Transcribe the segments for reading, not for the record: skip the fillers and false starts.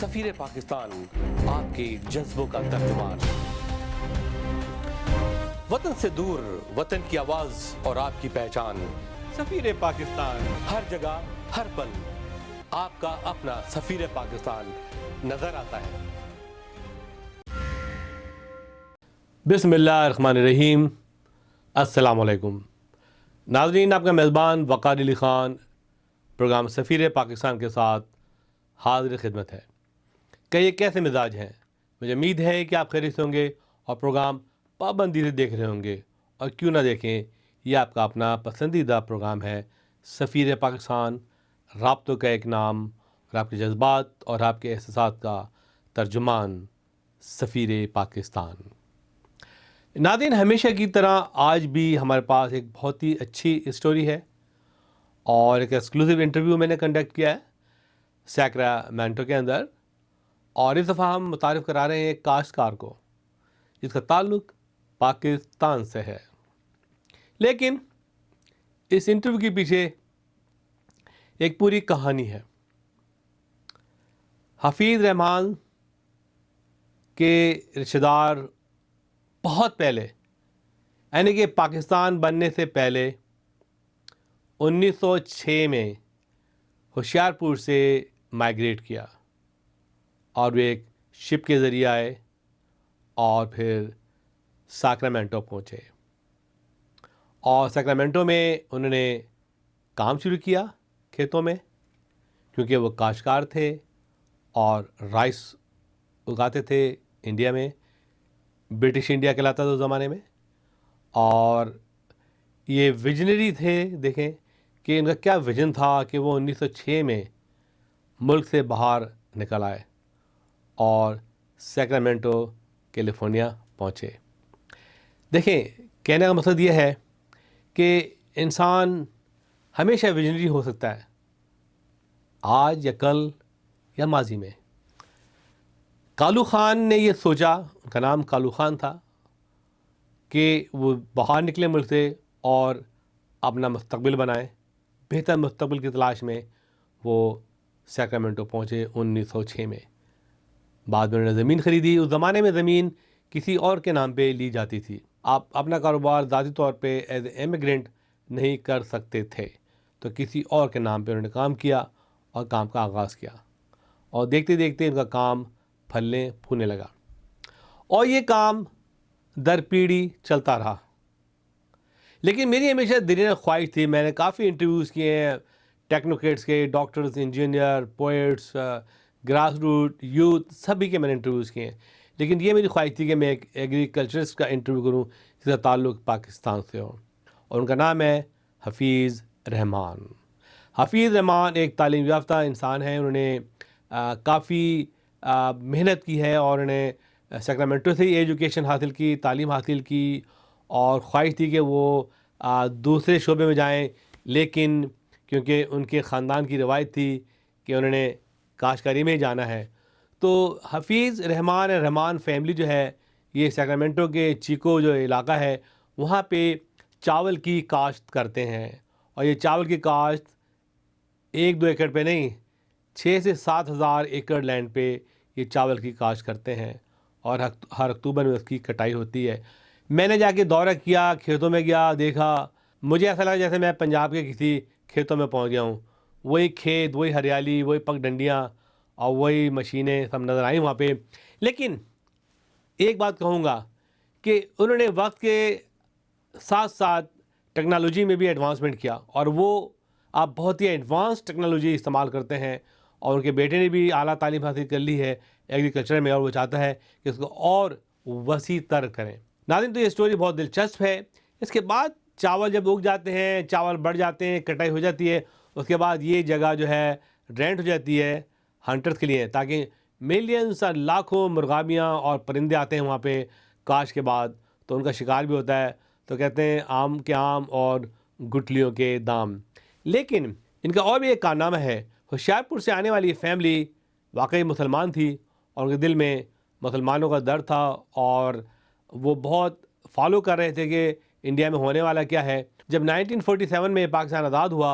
सफीर पाकिस्तान, आपके जज्बों का तर्जुमान। वतन से दूर, वतन की आवाज और आपकी पहचान। सफीर पाकिस्तान, हर जगह हर पल आपका अपना सफीर पाकिस्तान नजर आता है। बिस्मिल्लाहिर्रहमानिर्रहीम, अस्सलाम वालेकुम। नाज़रीन, आपका मेज़बान वक़ार अली ख़ान प्रोग्राम सफ़ीर पाकिस्तान के साथ हाज़िर खिदमत है। कई कैसे मिजाज हैं? मुझे उम्मीद है कि आप खैरियत से होंगे और प्रोग्राम पाबंदी से देख रहे होंगे। और क्यों ना देखें, ये आपका अपना पसंदीदा प्रोग्राम है सफ़ीर पाकिस्तान, राब्तों का एक नाम और आपके जज्बात और आपके एहसासात का तर्जुमान सफ़ीर पाकिस्तान। नाज़रीन, हमेशा की तरह आज भी हमारे पास एक बहुत ही अच्छी स्टोरी है और एक एक्सक्लूसिव इंटरव्यू मैंने कंडक्ट किया है सैक्रामेंटो के अंदर। और इस दफ़ा हम मुतारिफ़ करा रहे हैं एक काश्तकार को जिसका ताल्लुक़ पाकिस्तान से है। लेकिन इस इंटरव्यू के पीछे एक पूरी कहानी है। हफीज़ रहमान के रिश्तेदार बहुत पहले, यानी कि पाकिस्तान बनने से पहले 1906 में होशियारपुर से माइग्रेट किया और वे एक शिप के ज़रिए आए और फिर सैक्रामेंटो पहुँचे। और सैक्रामेंटो में उन्होंने काम शुरू किया खेतों में, क्योंकि वो काश्तकार थे और राइस उगाते थे इंडिया में। ब्रिटिश इंडिया कहलाता था उस ज़माने में। और ये विजनरी थे। देखें कि इनका क्या विजन था कि वो 1906 में मुल्क से बाहर निकल आए और सैक्रामेंटो कैलिफोर्निया पहुँचे। देखें, कहने का मकसद ये है कि इंसान हमेशा विजनरी हो सकता है, आज या कल या माजी में। कालू ख़ान ने ये सोचा, उनका नाम कालू ख़ान था, कि वो बाहर निकले मुल्क से और अपना मुस्तकबिल बनाए। बेहतर मुस्तकबिल की तलाश में वो सैक्रामेंटो पहुँचे 1906 में। बाद में उन्होंने ज़मीन ख़रीदी। उस ज़माने में ज़मीन किसी और के नाम पे ली जाती थी। आप अपना कारोबार ज़ाती तौर पे एज ए इमिग्रेंट नहीं कर सकते थे, तो किसी और के नाम पे उन्होंने काम किया और काम का आगाज़ किया। और देखते देखते इनका काम फलने फूलने लगा और ये काम दर पीढ़ी चलता रहा। लेकिन मेरी हमेशा दिल ख्वाहिश थी, मैंने काफ़ी इंटरव्यूज़ किए हैं टेक्नोक्रेट्स के, doctors, engineer, poets, grass root youth, सभी के मैंने इंटरव्यूज़ किए हैं। लेकिन ये मेरी ख्वाहिश थी कि मैं एक एग्रीकल्चरिस्ट का इंटरव्यू करूँ जिसका ताल्लुक़ पाकिस्तान से हो। और उनका नाम है हफीज़ रहमान। हफीज़ रहमान एक तालीम याफ्ता इंसान है। उन्होंने काफ़ी मेहनत की है और उन्हें सैक्रामेंटो से ही एजुकेशन हासिल की, तालीम हासिल की और ख्वाहिश थी कि वो दूसरे शोबे में जाएं। लेकिन क्योंकि उनके ख़ानदान की रवायत थी कि उन्होंने काश्तकारी में ही जाना है, तो हफीज़ रहमान फैमिली जो है, ये सैक्रामेंटो के चिको जो इलाका है वहाँ पे चावल की काश्त करते हैं। और ये चावल की काश्त 1-2 एकड़ पे नहीं, 6 से 7 हज़ार एकड़ लैंड पे ये चावल की काश्त करते हैं और हर अक्टूबर में उसकी कटाई होती है। मैंने जाके दौरा किया, खेतों में गया, देखा, मुझे ऐसा लगा जैसे मैं पंजाब के किसी खेतों में पहुंच गया हूँ। वही खेत, वही हरियाली, वही पगडंडियाँ और वही मशीनें सब नज़र आई वहाँ पे। लेकिन एक बात कहूँगा कि उन्होंने वक्त के साथ साथ टेक्नोलॉजी में भी एडवांसमेंट किया और वो आप बहुत ही एडवांस टेक्नोलॉजी इस्तेमाल करते हैं। और उनके बेटे ने भी आला तालीम हासिल कर ली है एग्रीकल्चर में और वो चाहता है कि उसको और वसी तर करें। नाज़रीन, तो ये स्टोरी बहुत दिलचस्प है। इसके बाद चावल जब उग जाते हैं, चावल बढ़ जाते हैं, कटाई हो जाती है, उसके बाद ये जगह जो है रेंट हो जाती है हंटर्स के लिए, ताकि मिलियंस और लाखों मुर्गाबियाँ और परिंदे आते हैं वहाँ पे काश के बाद, तो उनका शिकार भी होता है। तो कहते हैं आम के आम और गुठलियों के दाम। लेकिन इनका और भी एक कारनामा है। होशियारपुर से आने वाली फैमिली वाकई मुसलमान थी और उनके दिल में मुसलमानों का डर था और वो बहुत फॉलो कर रहे थे कि इंडिया में होने वाला क्या है। जब 1947 में पाकिस्तान आज़ाद हुआ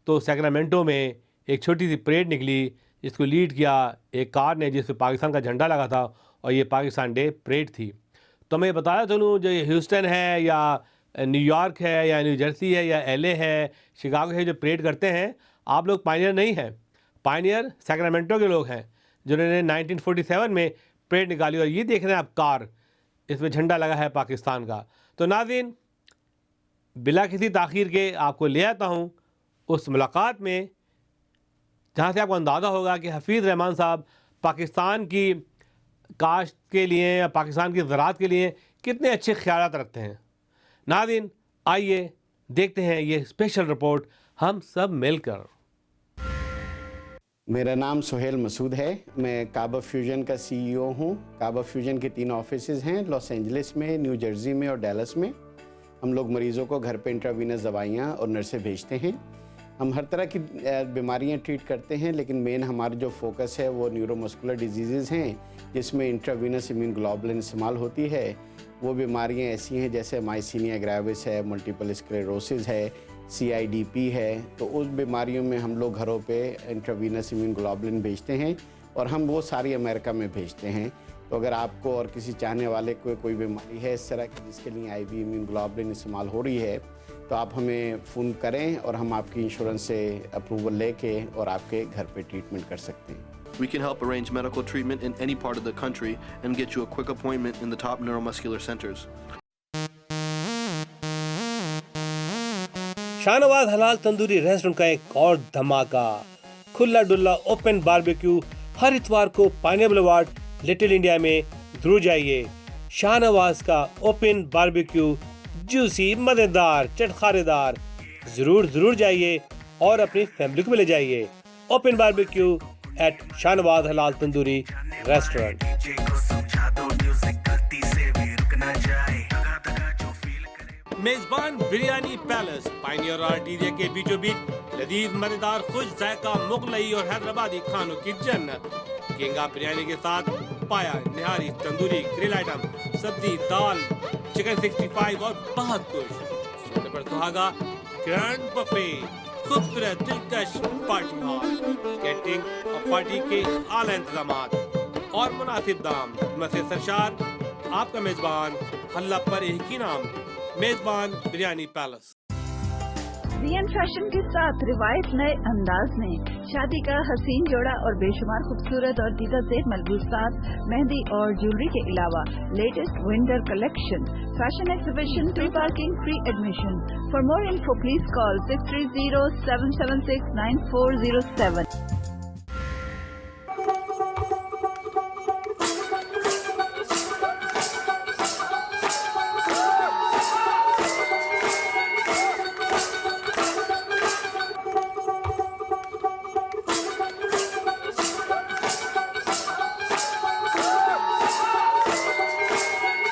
तो सैक्रामेंटो में एक छोटी सी परेड निकली इसको लीड किया एक कार ने जिस पे पाकिस्तान का झंडा लगा था और ये पाकिस्तान डे परेड थी। तो मैं बताया चलूँ जो ये ह्यूस्टन है या न्यूयॉर्क है या न्यू जर्सी है या LA है, शिकागो है, जो परेड करते हैं, आप लोग पायनियर नहीं हैं। पायनियर सैक्रामेंटो के लोग हैं जिन्होंने 1947 में परेड निकाली। और ये देख रहे हैं आप कार, इसमें झंडा लगा है पाकिस्तान का। तो नाज़रीन, बिला किसी ताख़ीर के आपको ले आता हूँ उस मुलाकात में जहाँ से आपको अंदाज़ा होगा कि हफीज़ रहमान साहब पाकिस्तान की काश्त के लिए या पाकिस्तान की ज़राअत के लिए कितने अच्छे ख्यालात रखते हैं। नाज़रीन, आइए देखते हैं ये स्पेशल रिपोर्ट हम सब मिलकर। मेरा नाम सुहेल मसूद है। मैं काबा फ्यूजन का CEO हूँ। काबा फ्यूजन के 3 ऑफिसेज़ हैं, लॉस एंजलिस में, न्यू जर्सी में और डैलस में। हम लोग मरीज़ों को घर पे इंट्रावीनस दवाइयाँ और नर्सें भेजते हैं। हम हर तरह की बीमारियाँ ट्रीट करते हैं, लेकिन मेन हमारा जो फोकस है वो न्यूरोमस्कुलर डिजीज़ हैं, जिसमें इंट्रावीनस इम्यून ग्लोबुलिन इस्तेमाल होती है। वो बीमारियाँ ऐसी हैं जैसे माइसीनिया ग्रेविस है, मल्टीपल स्क्लेरोसिस है, CIDP है। तो उस बीमारियों में हम लोग घरों पे इंट्रावीनस इम्यून ग्लोबुलिन भेजते हैं और हम वो सारी अमेरिका में भेजते हैं। तो अगर आपको और किसी चाहने वाले को कोई बीमारी है इस तरह की जिसके लिए IV इम्यून ग्लोबुलिन इस्तेमाल हो रही है, तो आप हमें फ़ोन करें और हम आपकी इंश्योरेंस से अप्रूवल लेके और आपके घर पे ट्रीटमेंट कर सकते हैं। We can help arrange medical treatment in any part of the country and get you a quick appointment in the top neuromuscular centers. Shahnawaz हलाल तंदूरी रेस्टोरेंट का एक और धमाका, खुला डुल्ला ओपन बारबेक्यू हर इतवार को पायनियर बुलेवार्ड लिटिल इंडिया में जरूर जाइए। शाहनवाज का ओपन बारबेक्यू जूसी, मजेदार, चटखारेदार, जरूर जाइए और अपनी फैमिली को भी ले जाइए। ओपन बारबेक्यू एट शाहनवाज हलाल तंदूरी रेस्टोरेंट। मेजबान बिरयानी पैलेस, पायनियर आर्टीरिया के बीचों बीच लजीज, मजेदार, खुश जायका मुगलई और हैदराबादी खानों की जन्नत। केंगा बिरयानी के साथ पाया, निहारी, तंदूरी, ग्रिल आइटम, सब्जी, दाल, चिकन 65 और बहुत कुछ। सोने पर सुहागा, ग्रैंड बफे, खूबसूरत दिलकश पार्टी हॉल, कैटरिंग और पार्टी के आला इंतजामात और मुनासिब दाम। मसे सरशार, आपका मेजबान, हल्ला पर एक ही नाम, मेजबान बिरयानी पैलेस। रियन फैशन के साथ रिवायत नए अंदाज में शादी का हसीन जोड़ा और बेशुमार खूबसूरत और दीदा ज़ेब मलबूस साथ, मेहंदी और ज्वेलरी के अलावा latest winter collection, fashion exhibition, free parking, free admission. For more info please call 630-776-9407।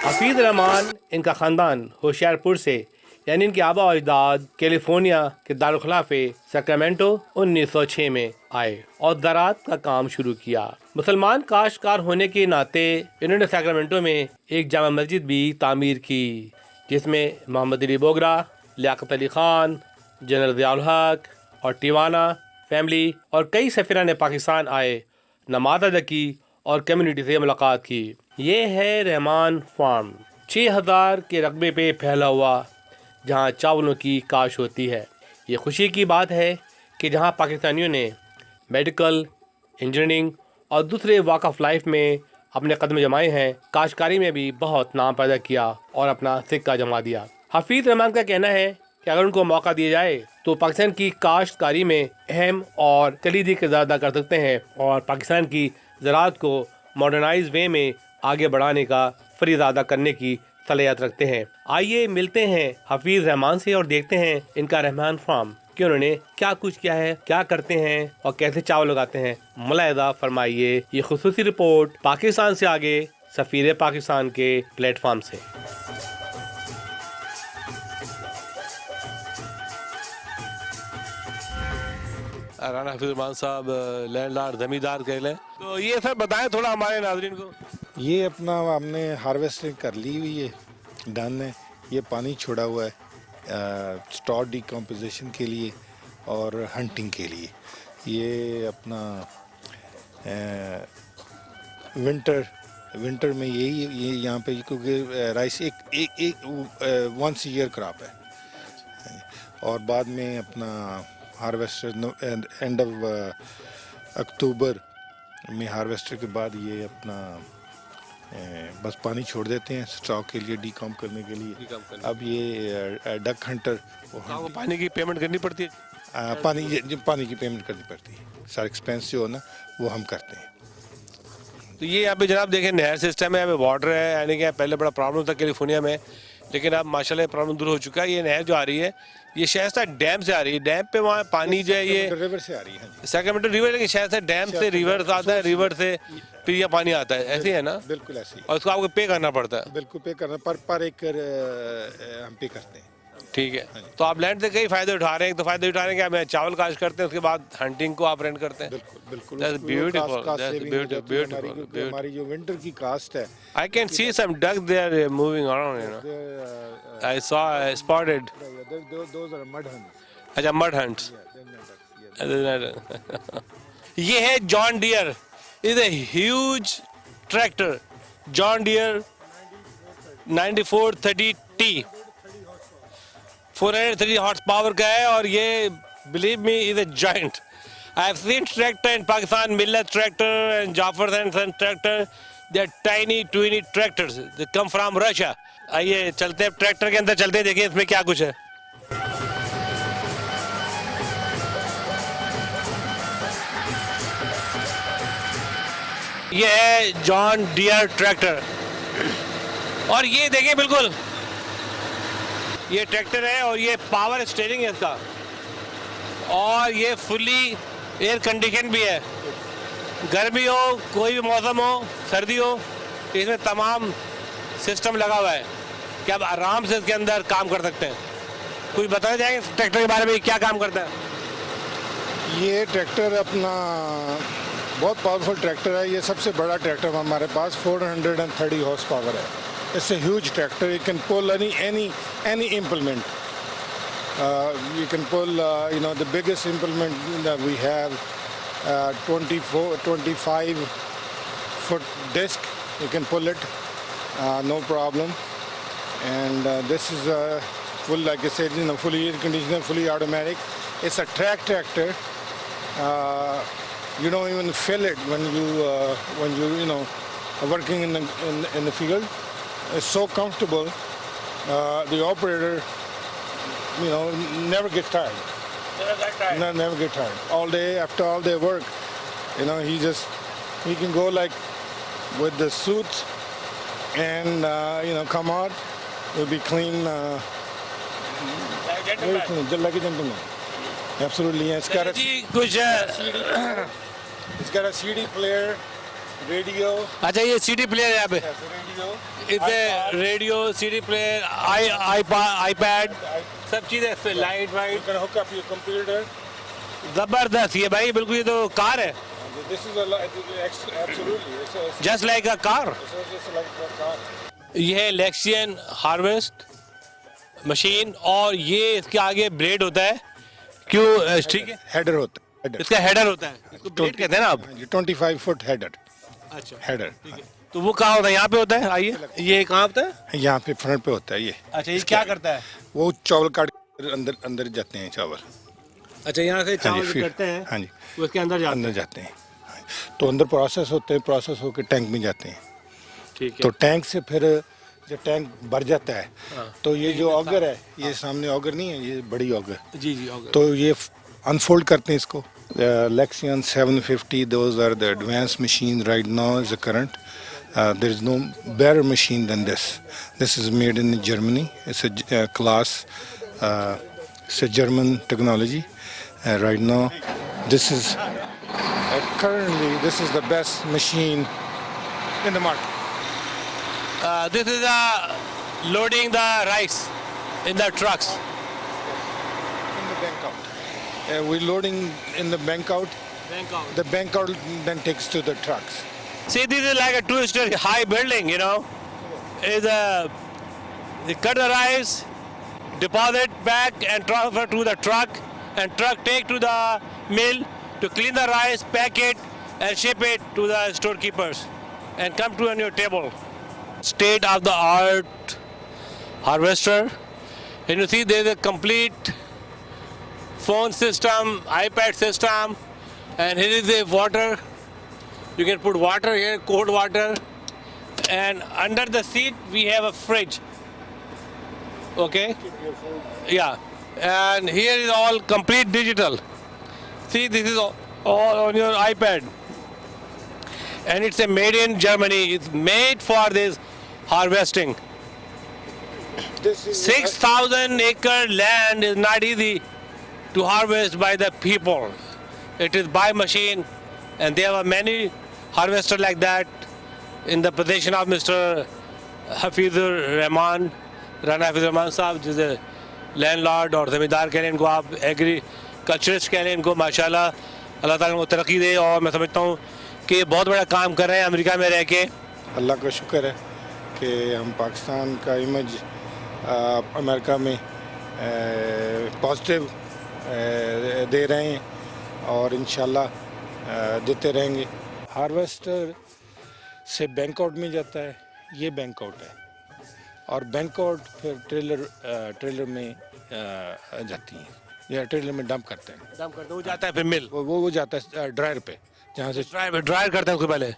Hafeez Rahman, इनका ख़ानदान होशियारपुर से, यानी इनके आबा और अजदाद कैलिफोर्निया के दारुखलाफे सैक्रामेंटो 1906 में आए और ज़राअत का काम शुरू किया। मुसलमान काश्तकार होने के नाते इन्होंने सैक्रामेंटो में एक जामा मस्जिद भी तामीर की, जिसमें मोहम्मद अली बोगरा, लियाकत अली ख़ान, जनरल ज़ियाउल हक और टिवाना फैमिली और कई सफ़ीरान पाकिस्तान आए, नमाज अदा की और कम्युनिटी से मुलाकात की। ये है रहमान फार्म, 6000 के रकबे पे फैला हुआ, जहाँ चावलों की काश होती है। ये खुशी की बात है कि जहाँ पाकिस्तानियों ने मेडिकल, इंजीनियरिंग और दूसरे वॉक ऑफ लाइफ में अपने कदम जमाए हैं, काश्तकारी में भी बहुत नाम पैदा किया और अपना सिक्का जमा दिया। हफीज़ रहमान का कहना है कि अगर उनको मौका दिया जाए तो पाकिस्तान की काश्तकारी में अहम और कलीदी किरदार अदा कर सकते हैं और पाकिस्तान की ज़राअत को मॉडर्नाइज वे में आगे बढ़ाने का फरीज़ा अदा करने की सलाहियत रखते हैं। आइए मिलते हैं हफीज़ रहमान से और देखते हैं इनका रहमान फार्म कि उन्होंने क्या कुछ किया है, क्या करते हैं और कैसे चावल लगाते हैं। मुलाहिज़ा फरमाइए ये खुसूसी रिपोर्ट पाकिस्तान से आगे सफ़ीर पाकिस्तान के प्लेटफॉर्म से। राना हफीज़ रहमान साहब लैंडलॉर्ड ज़मींदार कह लें, तो ये सब बताएं थोड़ा हमारे नाज़रीन को। ये अपना हमने हार्वेस्टिंग कर ली हुई है, डन है। ये पानी छोड़ा हुआ है स्टॉर डिकम्पोजिशन के लिए और हंटिंग के लिए। ये अपना विंटर में ये यहाँ पे, क्योंकि राइस एक वंस ईयर क्रॉप है, और बाद में अपना हार्वेस्टर एंड ऑफ अक्टूबर में हार्वेस्टर के बाद ये अपना बस पानी छोड़ देते हैं स्टॉक के लिए, डीकॉम करने के लिए। अब ये डक हंटर, आपको पानी की पेमेंट करनी पड़ती है? पानी की पेमेंट करनी पड़ती है, सारा एक्सपेंस जो हो ना वो हम करते हैं। तो ये यहाँ पे जनाब देखें नहर सिस्टम है, यहाँ पे वाटर है, यानी कि पहले बड़ा प्रॉब्लम था कैलिफोर्निया में, लेकिन अब माशाल्लाह प्रॉब्लम दूर हो चुका है। ये नहर जो आ रही है ये शायद डैम से आ रही है, डैम पे वहाँ पानी जो है ये रिवर से आ रही है, सैक्रामेंटो रिवर, लेकिन शायद से डैम से रिवर आता है, रिवर से फिर ये पानी आता है, ऐसे ही है ना? बिल्कुल ऐसे ही, और उसको आपको पे करना पड़ता है? बिल्कुल पे करना, पर एकड़ हम पे करते हैं। ठीक है, तो आप लैंड से कई फायदे उठा रहे हैं। तो फायदे उठा रहे हैं कि हमें चावल काश्त करते हैं, उसके बाद हंटिंग को आप रेंट करते हैं। बिल्कुल That's beautiful, that's beautiful, हमारी जो विंटर की कास्ट है, I can see some ducks there moving around, you know. I spotted. those are mud hunts. अच्छा, mud hunts. ये है John Deere, is a huge tractor, John Deere 9430T, 430 horse power का है, और ये believe me is a giant. I have seen tractor in Pakistan, Millat tractor and Jaffar and son tractor, they are tiny twiny tractors, they come from Russia. आइए चलते हैं tractor के अंदर, चलते हैं, देखिए इसमें क्या कुछ है। ये है जॉन डियर ट्रैक्टर, और ये देखिए बिल्कुल ये ट्रैक्टर है, और ये पावर स्टीयरिंग है इसका, और ये फुली एयर कंडीशन भी है। गर्मी हो, कोई भी मौसम हो, सर्दी हो, इसमें तमाम सिस्टम लगा हुआ है कि आप आराम से इसके अंदर काम कर सकते हैं। कुछ बताना चाहेंगे इस ट्रैक्टर के बारे में, क्या काम करता है? ये ट्रैक्टर अपना बहुत पावरफुल ट्रैक्टर है। ये सबसे बड़ा ट्रैक्टर हमारे पास 430 हॉर्स पावर है। It's a huge tractor, you can pull any implement. You can pull the biggest implement that we have, 25 foot disc, you can pull it, no problem. And this is full, like I said, fully air conditioner, fully automatic. It's a track tractor. You don't even feel it when you are working in the field. It's so comfortable. The operator, never gets tired. Never get tired. All day, after all day work, he can go like with the suit and come out. It'll be clean. Very clean, just like a gentleman. Absolutely. It's got a CD player, radio. अच्छा, ये CD player है यहाँ पे, Radio. Radio, CD player, iPad, सब चीज़ें इस पे, light white, You can hook up your computer. जबरदस्त। ये भाई बिल्कुल, ये तो कार है, This is absolutely. It's just like a car. just like a car. ये है लेक्सियन हार्वेस्ट मशीन, और ये इसके आगे ब्लेड होता है, क्यों? ठीक है, हेडर होता है, हेडर। इसका हेडर होता है, इसको ब्लेड कहते हैं ना आप? 25 फुट हेडर। अच्छा, हेडर तो वो कहाँ होता है? यहाँ पे होता है। आइए, ये कहाँ होता है? यहाँ पे फ्रंट पे होता है ये। अच्छा, ये क्या करता है? वो चावल काट के अंदर जाते हैं चावल। अच्छा, यहाँ से चावल फिर- करते हैं, हाँ जी, वो इसके अंदर जाते अंदर जाते हैं। तो अंदर प्रोसेस होते हैं, प्रोसेस होकर टैंक में जाते हैं। ठीक है। तो टैंक से फिर जब टैंक भर जाता है, तो ये जो ऑगर है, ये सामने ऑगर नहीं है, ये बड़ी ऑगर, जी जी, ओके। तो ये अनफोल्ड करते हैं इसको। Lexion 750, those are the advanced machine right now is the current. There is no better machine than this. This is made in Germany. It's a class, it's a German technology. Right now, this is currently this is the best machine in the market. This is loading the rice in the trucks. In the bank out. We're loading in the bank out. The bank out then takes to the trucks. See, this is like a two-story high building, They cut the rice, deposit back and transfer to the truck, and truck take to the mill to clean the rice, pack it, and ship it to the storekeepers and come to on your table. State of the art harvester, and you see there is a complete phone system, iPad system, and here is the water. You can put water here, cold water, and under the seat we have a fridge. Okay? Yeah, and here is all complete digital. See, this is all on your iPad, and it's a made in Germany. It's made for this harvesting. This is 6,000 acre land is not easy to harvest by the people. It is by machine, and there are many harvesters like that in the possession of Mr. Hafizur Rahman, Rana Hafizur Rahman साहब, जिसे landlord और ज़मींदार कह लें इनको, आप agriculturist कह लें इनको, माशाल्लाह अल्लाह ताला को तरक्की दे। और मैं समझता हूँ कि बहुत बड़ा काम कर रहे हैं अमेरिका में रह के। अल्लाह का शुक्र है कि हम पाकिस्तान का इमेज अमेरिका में पॉजिटिव दे रहे हैं और इंशाल्लाह देते रहेंगे। हार्वेस्टर से बैंक आउट में जाता है, ये बैंक आउट है, और बैंक आउट फिर ट्रेलर में जाती है, या ट्रेलर में डंप करते हैं, वो जाता है फिर मिल, वो जाता है ड्रायर पे, जहाँ से ड्रायर करते हैं उसके पहले।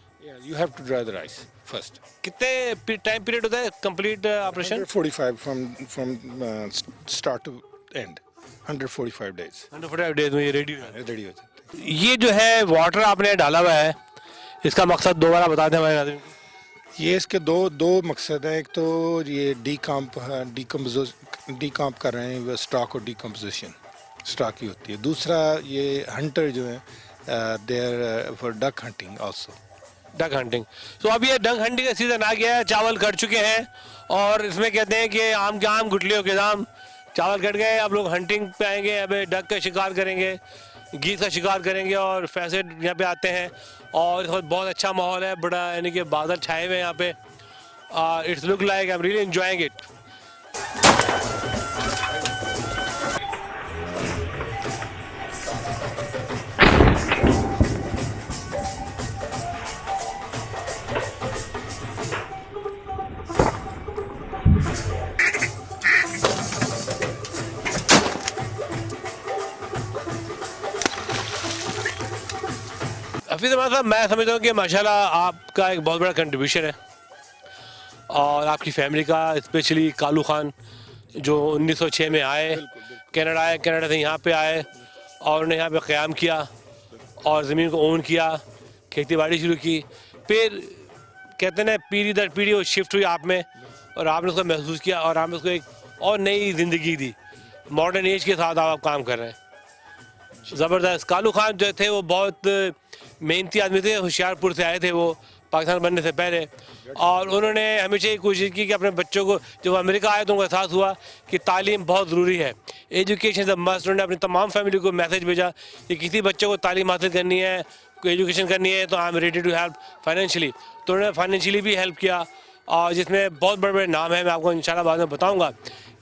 You have to dry the rice first. कितने टाइम पीरियड होता है complete operation? 145 from start to end, 145 days. 145 days में ये रेडी हो रेडी हो जाते हैं। ये जो है वाटर आपने डाला हुआ है, इसका मकसद दोबारा बता दें हमारे नाज़रीन को। ये इसके दो मकसद हैं। एक तो ये डीकम्प कर रहे हैं, स्टॉक और डीकम्पोजिशन स्टॉक की होती है। दूसरा ये हंटर जो है there for duck hunting also. Duck hunting. तो अब ये डक हंटिंग का सीजन आ गया है, चावल कट चुके हैं और इसमें कहते हैं कि आम के आम गुठलियों के दाम, चावल कट गए, अब लोग हंटिंग पे आएंगे, अब डक का शिकार करेंगे, गीस का शिकार करेंगे और फैसे यहाँ पे आते हैं और इस वक्त बहुत अच्छा माहौल है, बड़ा यानी कि बादल छाए हुए हैं यहाँ पे। It's look like I am really enjoying it. Hafeez Rahman साहब, मैं समझता हूँ कि माशाल्लाह आपका एक बहुत बड़ा कंट्रीब्यूशन है और आपकी फैमिली का, स्पेशली कालू खान जो 1906 में आए, कनाडा से यहाँ पे आए और उन्हें यहाँ पे क़याम किया और ज़मीन को ओन किया, खेती बाड़ी शुरू की, फिर कहते हैं ना पीढ़ी दर पीढ़ी वो शिफ्ट हुई आप में और आपने उसको महसूस किया और आपने उसको एक और नई ज़िंदगी दी। मॉडर्न एज के साथ आप काम कर रहे हैं, ज़बरदस्त। कालू खान जो थे वो बहुत मेहनती आदमी थे, होशियारपुर से आए थे वो पाकिस्तान बनने से पहले, और उन्होंने हमेशा ये कोशिश की कि अपने बच्चों को, जब अमेरिका आए तो उनको एहसास हुआ कि तालीम बहुत ज़रूरी है, एजुकेशन इज़ अ मस्ट। उन्होंने अपनी तमाम फैमिली को मैसेज भेजा कि किसी बच्चे को तालीम हासिल करनी है, कोई एजुकेशन करनी है तो I am ready to help financially. तो उन्होंने फाइनेंशियली भी हेल्प किया और जिसमें बहुत बड़े बड़े नाम हैं, मैं आपको इंशाल्लाह बाद में बताऊँगा।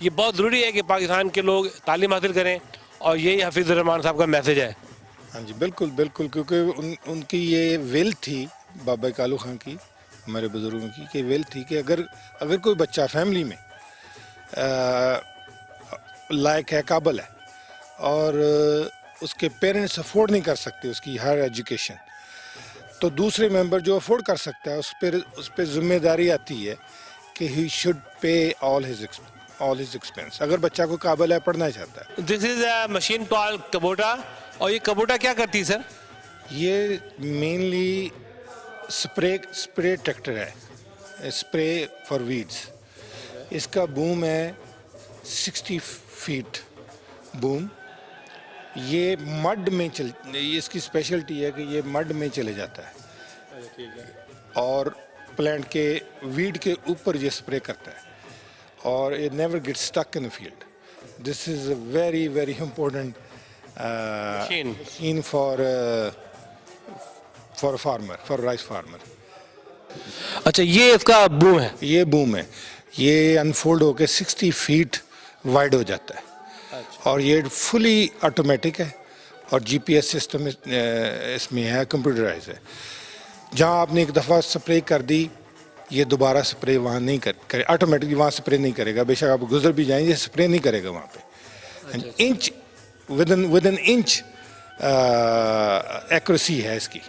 ये बहुत ज़रूरी है कि पाकिस्तान के लोग तालीम हासिल करें और यही हफीज़ुर रहमान साहब का मैसेज है। हाँ जी, बिल्कुल बिल्कुल, क्योंकि उनकी ये विल थी, बाबा कालू खान की, हमारे बुजुर्गों की, कि विल थी कि अगर कोई बच्चा फैमिली में लायक है, काबिल है और उसके पेरेंट्स अफोर्ड नहीं कर सकते उसकी हायर एजुकेशन, तो दूसरे मेंबर जो अफोर्ड कर सकता है उस पर जिम्मेदारी आती है कि he should pay all his expense. अगर बच्चा को काबिल है, पढ़ना चाहता है। This is a machine called Kubota. और ये कबोटा क्या करती है सर? ये मेनली स्प्रे ट्रैक्टर है, स्प्रे फॉर वीड्स। इसका बूम है 60 फीट बूम। ये मड में इसकी स्पेशलिटी है कि ये मड में चले जाता है और प्लांट के वीड के ऊपर ये स्प्रे करता है और it never gets stuck in the field. This is a very, very important machine for a farmer, for a rice farmer. अच्छा, ये इसका बूम है? ये बूम है, ये अनफोल्ड होके 60 फीट वाइड हो जाता है। अच्छा। और ये फुली ऑटोमेटिक है और जीपीएस सिस्टम इसमें है, कंप्यूटराइज है। जहाँ आपने एक दफ़ा स्प्रे कर दी, ये दोबारा स्प्रे वहाँ नहीं करे, ऑटोमेटिकली वहाँ स्प्रे नहीं करेगा। बेशक आप गुजर भी जाएंगे, स्प्रे नहीं करेगा वहाँ पे। Inch with in inch accuracy है इसकी।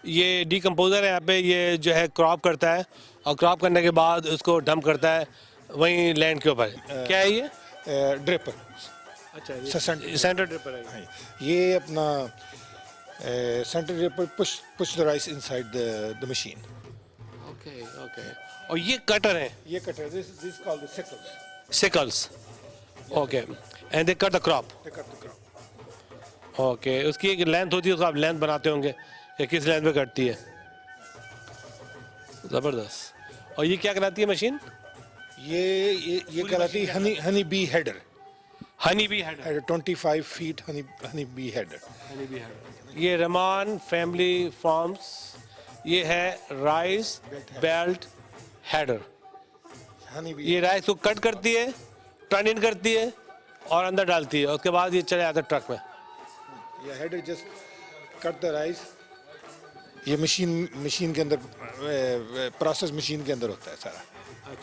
ये डीकम्पोजर है यहाँ पे, ये जो है क्रॉप करता है और क्रॉप करने के बाद उसको डंप करता है वहीं लैंड के ऊपर। क्या है ये? ड्रिपर। अच्छा, ये सेंटर ड्रिपर है। हाँ, ये अपना centre dripper push the rice inside the machine. Okay okay. और ये कटर है, ये cutter, this called the sicles. Sicles. Okay, and they cut the crop. They cut the crop. Okay, उसकी एक लेंथ होती है, उसको आप लेंथ बनाते होंगे, या किस लेंथ पे कटती है? ज़बरदस्त। और ये क्या कराती है मशीन? ये कहलाती है honey bee header. Honey bee header. 25 feet honey bee header. ये रमान फैमिली फार्म्स, ये है rice belt header. Honey bee. ये राइस को कट करती है, टर्न इन करती है और अंदर डालती है, उसके बाद ये चले जाता है ट्रक में। ये header just cut the rice. ये मशीन के अंदर, प्रोसेस मशीन के अंदर होता है सारा।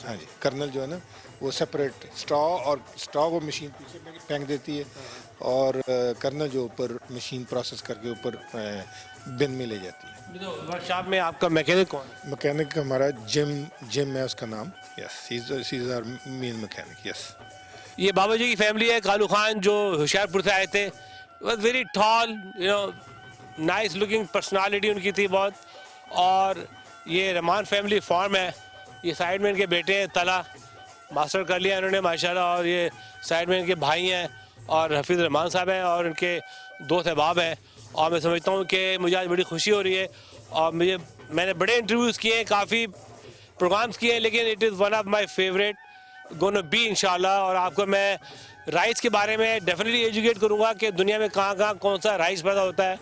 हाँ जी, कर्नल जो है ना वो सेपरेट स्ट्रॉ वो मशीन पीछे फेंक देती है, और कर्नल जो ऊपर मशीन प्रोसेस करके ऊपर बिन में ले जाती है। वर्कशॉप में आपका मैकेनिक कौन है? मैकेनिक हमारा जिम है उसका नाम। Yes, he is our main mechanic. Yes. ये बाबा जी की फैमिली है, कालू खान, जो होशियारपुर से आए थे। Was very tall, nice looking personality उनकी थी बहुत। और ये रमान फैमिली फार्म है। ये साइड में इनके बेटे हैं, तला मास्टर कर लिया इन्होंने माशाल्लाह, और ये साइड में इनके भाई हैं और हफीज़ रहमान साहब हैं और इनके दो अहबाब हैं। और मैं समझता हूँ कि मुझे आज बड़ी खुशी हो रही है, और मैंने बड़े इंटरव्यूज़ किए हैं, काफ़ी प्रोग्राम्स किए हैं, लेकिन it is one of my favourite gonna be इंशाल्लाह। और आपको मैं राइस के बारे में डेफिनेटली एजुकेट करूँगा कि दुनिया में कहाँ कौन सा राइस पैदा होता है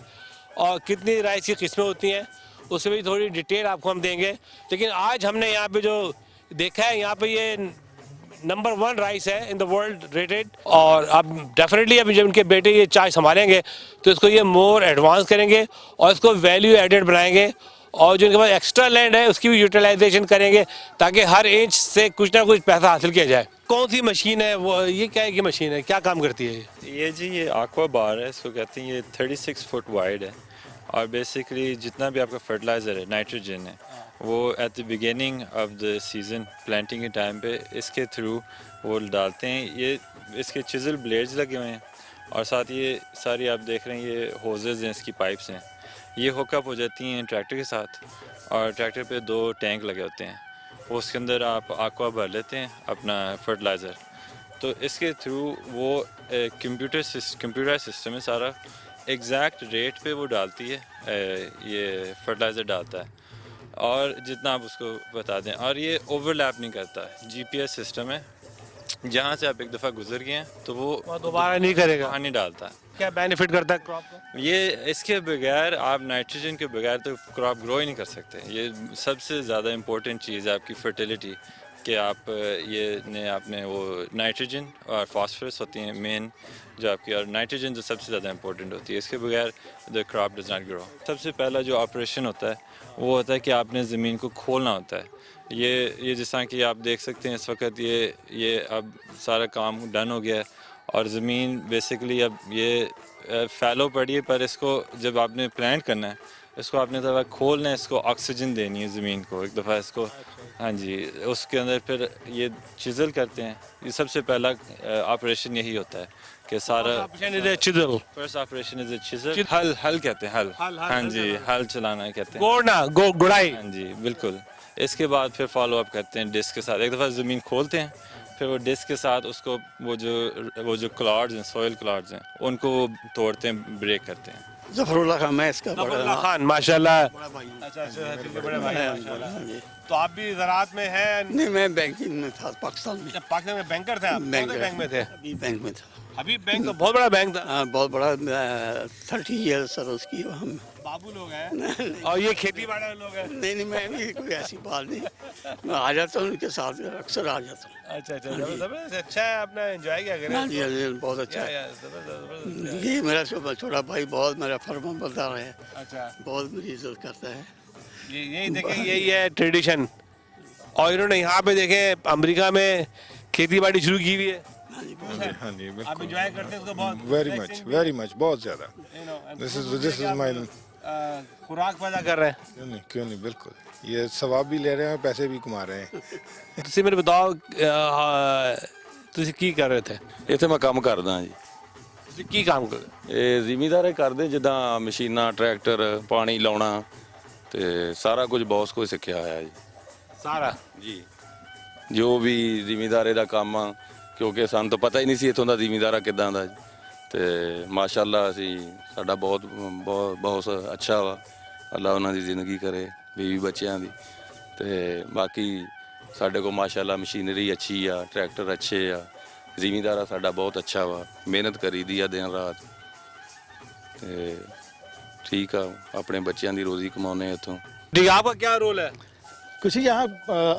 और कितनी राइस की किस्में होती हैं, उससे भी थोड़ी डिटेल आपको हम देंगे। लेकिन आज हमने यहाँ पे जो देखा है, यहाँ पे ये नंबर 1 राइस है इन द वर्ल्ड रेटेड। और अब डेफिनेटली अभी जब इनके बेटे ये चाय संभालेंगे तो इसको ये मोर एडवांस करेंगे और इसको वैल्यू एडेड बनाएंगे, और जो इनके पास एक्स्ट्रा लैंड है उसकी भी यूटिलाइजेशन करेंगे, ताकि हर इंच से कुछ ना कुछ पैसा हासिल किया जाए। कौन सी मशीन है वो? ये क्या है कि मशीन है, क्या काम करती है? ये जी ये aqua bar है, इसको कहते हैं। ये 36 फुट वाइड है, और बेसिकली जितना भी आपका फर्टिलाइज़र है, नाइट्रोजन है, वो at the beginning of the season planting के टाइम पे इसके थ्रू वो डालते हैं। ये इसके चिजल ब्लेड्स लगे हुए हैं, और साथ ये सारी आप देख रहे हैं ये होजेज़ हैं, इसकी पाइप्स हैं। ये हुकअप हो जाती हैं ट्रैक्टर के साथ, और ट्रैक्टर पे 2 टैंक लगे होते हैं, उसके अंदर आप aqua भर लेते हैं अपना फर्टिलाइज़र। तो इसके थ्रू वो कंप्यूटराइज सिस्टम है सारा, एग्जैक्ट रेट पे वो डालती है, ये फर्टिलाइज़र डालता है, और जितना आप उसको बता दें। और ये ओवरलैप नहीं करता, जीपीएस सिस्टम है, जहाँ से आप एक दफ़ा गुजर गए हैं तो वो दोबारा नहीं करेगा, नहीं डालता। क्या बेनिफिट करता है क्रॉप का? ये इसके बगैर आप नाइट्रोजन के बगैर तो क्रॉप ग्रो ही नहीं कर सकते। ये सबसे ज़्यादा इम्पोर्टेंट चीज़ है आपकी फर्टिलिटी, कि आप आपने वो नाइट्रोजन और फास्फोरस होती हैं मेन जो आपकी, और नाइट्रोजन जो सबसे ज़्यादा इंपॉर्टेंट होती है, इसके बगैर the crop does not grow. सबसे पहला जो ऑपरेशन होता है वो होता है कि आपने ज़मीन को खोलना होता है। ये जिस तरह कि आप देख सकते हैं इस वक्त ये अब सारा काम डन हो गया है, और ज़मीन बेसिकली अब ये फैलो पड़ी है, पर इसको जब आपने प्लांट करना है इसको आपने दफ़ा खोलना है, इसको ऑक्सीजन देनी है ज़मीन को एक दफ़ा इसको। हाँ जी, उसके अंदर फिर ये चिज़ल करते हैं। ये सबसे पहला ऑपरेशन यही होता है कि सारा फर्स्ट ऑपरेशन इज चिज़ल। हल कहते हैं, हल। हाँ जी, हल चलाना कहते हैं, गुड़ाई। हाँ जी बिल्कुल। इसके बाद फिर फॉलो अप करते हैं डिस्क के साथ। एक दफ़ा ज़मीन खोलते हैं, फिर वो डिस्क के साथ उसको वो जो क्लॉड्स हैं, सॉइल क्लॉड्स हैं, उनको तोड़ते हैं, ब्रेक करते हैं। जफरुल्लाह खान, मैं इसका खान माशाल्लाह। बड़ा भाई हूँ। अच्छा, बड़े भाई हैं, माशाल्लाह। हाँ जी। तो आप भी ज़राअत में हैं? नहीं, मैं बैंकिंग में था पाकिस्तान में। पाकिस्तान में बैंकर थे आप? बैंक बैंक में थे? अभी बैंक में था। अभी बैंक तो बहुत बड़ा बैंक था। हाँ, बहुत बड़ा 30 ईयर्स सर उसकी हम। बाबू लोग हैं और ये खेती बाड़ी लोग हैं। नहीं मैं भी कोई ऐसी बात नहीं, मैं आ जाता हूँ उनके साथ, अक्सर आ जाता हूँ। अच्छा जबरदस्त अच्छा है, अपना एंजॉय क्या करें। हाँ जी हाँ जी, बहुत अच्छा है। जबरदस्त। ये मेरा छोटा भाई बहुत मेरा फर्माबरदार है, अच्छा बहुत मेरी इज्जत करता है। यही देखें, यही है ट्रेडिशन। और इन्होंने यहाँ पे देखें अमेरिका में खेती बाड़ी शुरू की हुई है। हाँ जी आप बिल्कुल, एंजॉय करते हैं उसको बहुत। वेरी मच, बहुत ज़्यादा। दिस इज माय खुराक पैदा कर रहे हैं। क्यों नहीं बिल्कुल, ये सवाब भी ले रहे हैं, पैसे भी कमा रहे हैं। ਤੁਸੀਂ ਮੈਨੂੰ ਬਤਾਓ ਤੁਸੀਂ ਕੀ ਕਰ ਰਹੇ ਥੇ? ਇੱਥੇ ਮੈਂ ਕੰਮ ਕਰਦਾ ਜੀ। ਤੁਸੀਂ ਕੀ ਕੰਮ ਕਰਦੇ? ਇਹ ਜ਼ਿਮੀਂਦਾਰੇ ਕਰਦੇ, ਜਿੱਦਾਂ ਮਸ਼ੀਨਾਂ, ਟਰੈਕਟਰ, ਪਾਣੀ ਲਾਉਣਾ ਤੇ ਸਾਰਾ ਕੁਝ ਬੌਸ ਕੋਲ ਸਿੱਖਿਆ ਹੋਇਆ ਜੀ। ਸਾਰਾ ਜੀ ਜੋ ਵੀ ਜ਼ਿਮੀਂਦਾਰੇ ਦਾ ਕੰਮ ਆ, ਕਿਉਂਕਿ ਸਾਨੂੰ ਤਾਂ ਪਤਾ ਹੀ ਨਹੀਂ ਸੀ ਇੱਥੋਂ ਦਾ ਜ਼ਿਮੀਂਦਾਰਾ ਕਿੱਦਾਂ ਦਾ ਜੀ। ਤੇ ਮਾਸ਼ਾਅੱਲਾ ਅਸੀਂ ਸਾਡਾ ਬਹੁਤ ਅੱਛਾ ਵਾ। ਅੱਲਾ ਉਹਨਾਂ ਦੀ ਜ਼ਿੰਦਗੀ ਕਰੇ, ਬੀਵੀ ਬੱਚਿਆਂ ਦੀ। ਤੇ ਬਾਕੀ ਸਾਡੇ ਕੋਲ ਮਾਸ਼ਾਅੱਲਾ ਮਸ਼ੀਨਰੀ ਅੱਛੀ ਆ, ਟਰੈਕਟਰ ਅੱਛੇ ਆ, ਜ਼ਿਮੀਂਦਾਰਾ ਸਾਡਾ ਬਹੁਤ ਅੱਛਾ ਵਾ, ਮਿਹਨਤ ਕਰੀਦੀ ਆ ਦਿਨ ਰਾਤ। ਤੇ ठीक है, अपने बच्चों की रोजी कमाने इतों। ठीक, आपका क्या रोल है? कुछ ही यहाँ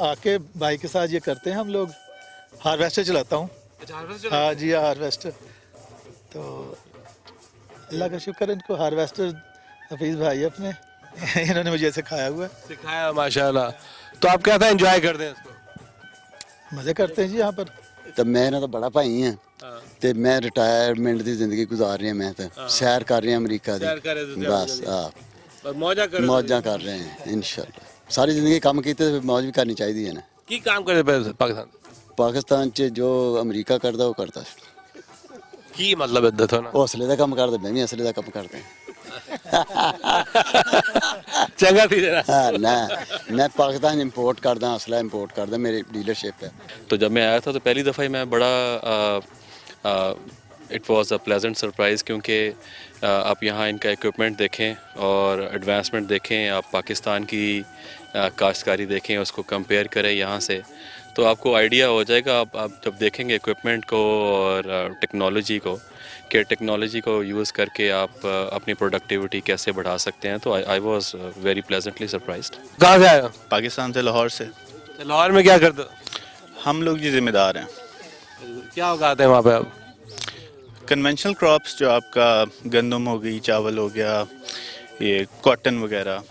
आके भाई के साथ ये करते हैं हम लोग। हार्वेस्टर चलाता हूँ। हाँ जी हार्वेस्टर। तो अल्लाह का शुक्र है, इनको हार्वेस्टर हफीज़ भाई अपने इन्होंने मुझे सिखाया हुआ है। सिखाया माशाल्लाह। तो आप क्या था एंजॉय करते हैं इसको? मज़े करते हैं जी यहाँ पर। तो मैं ना तो बड़ा भाई हाँ, ਤੇ ਮੈਂ ਰਿਟਾਇਰਮੈਂਟ ਦੀ ਜ਼ਿੰਦਗੀ ਗੁਜ਼ਾਰ ਰਿਹਾ। ਮੈਂ ਤਾਂ ਸੈਰ ਕਰ ਰਿਹਾ ਅਮਰੀਕਾ ਦੀ, ਬਸ पर मौजा कर ਮੌਜਾਂ ਕਰ ਰਹੇ ਹਾਂ ਇਨਸ਼ਾਅੱਲਾ। ਸਾਰੀ ਜ਼ਿੰਦਗੀ ਕੰਮ ਕੀਤੇ ਤੇ ਮੌਜ ਵੀ ਕਰਨੀ ਚਾਹੀਦੀ ਹੈ ਨਾ। की काम करते पे पाकिस्तान? ਪਾਕਿਸਤਾਨ 'ਚ ਜੋ ਅਮਰੀਕਾ ਕਰਦਾ ਉਹ ਕਰਦਾ। की मतलब इद्दत हो ना। ਉਹ ਅਸਲੇ ਦਾ ਕੰਮ ਕਰਦਾ, ਮੈਂ ਵੀ ਅਸਲੇ ਦਾ ਕੰਮ ਕਰਦਾ। चंगा थी जरा। हाँ ना, मैं पाकिस्तान इंपोर्ट करदा, असला इंपोर्ट करदा, मेरी डीलरशिप है। तो जब मैं आया था तो पहली दफ़ा ही मैं बड़ा it was a pleasant surprise, क्योंकि आप यहाँ इनका इक्विपमेंट देखें और एडवांसमेंट देखें, आप पाकिस्तान की काश्तकारी देखें, उसको कंपेयर करें यहाँ से, तो आपको आइडिया हो जाएगा। आप जब देखेंगे इक्विपमेंट को और टेक्नोलॉजी को, कि टेक्नोलॉजी को यूज़ करके आप अपनी प्रोडक्टिविटी कैसे बढ़ा सकते हैं, तो I was very pleasantly surprised. कहाँ से आए हो? पाकिस्तान से, लाहौर से। लाहौर में क्या करते हो? हम लोग जी जिम्मेदार हैं। क्या उगाते हैं वहाँ पे आप? कन्वेंशनल क्रॉप्स, जो आपका गंदम हो गई, चावल हो गया, ये कॉटन वगैरह,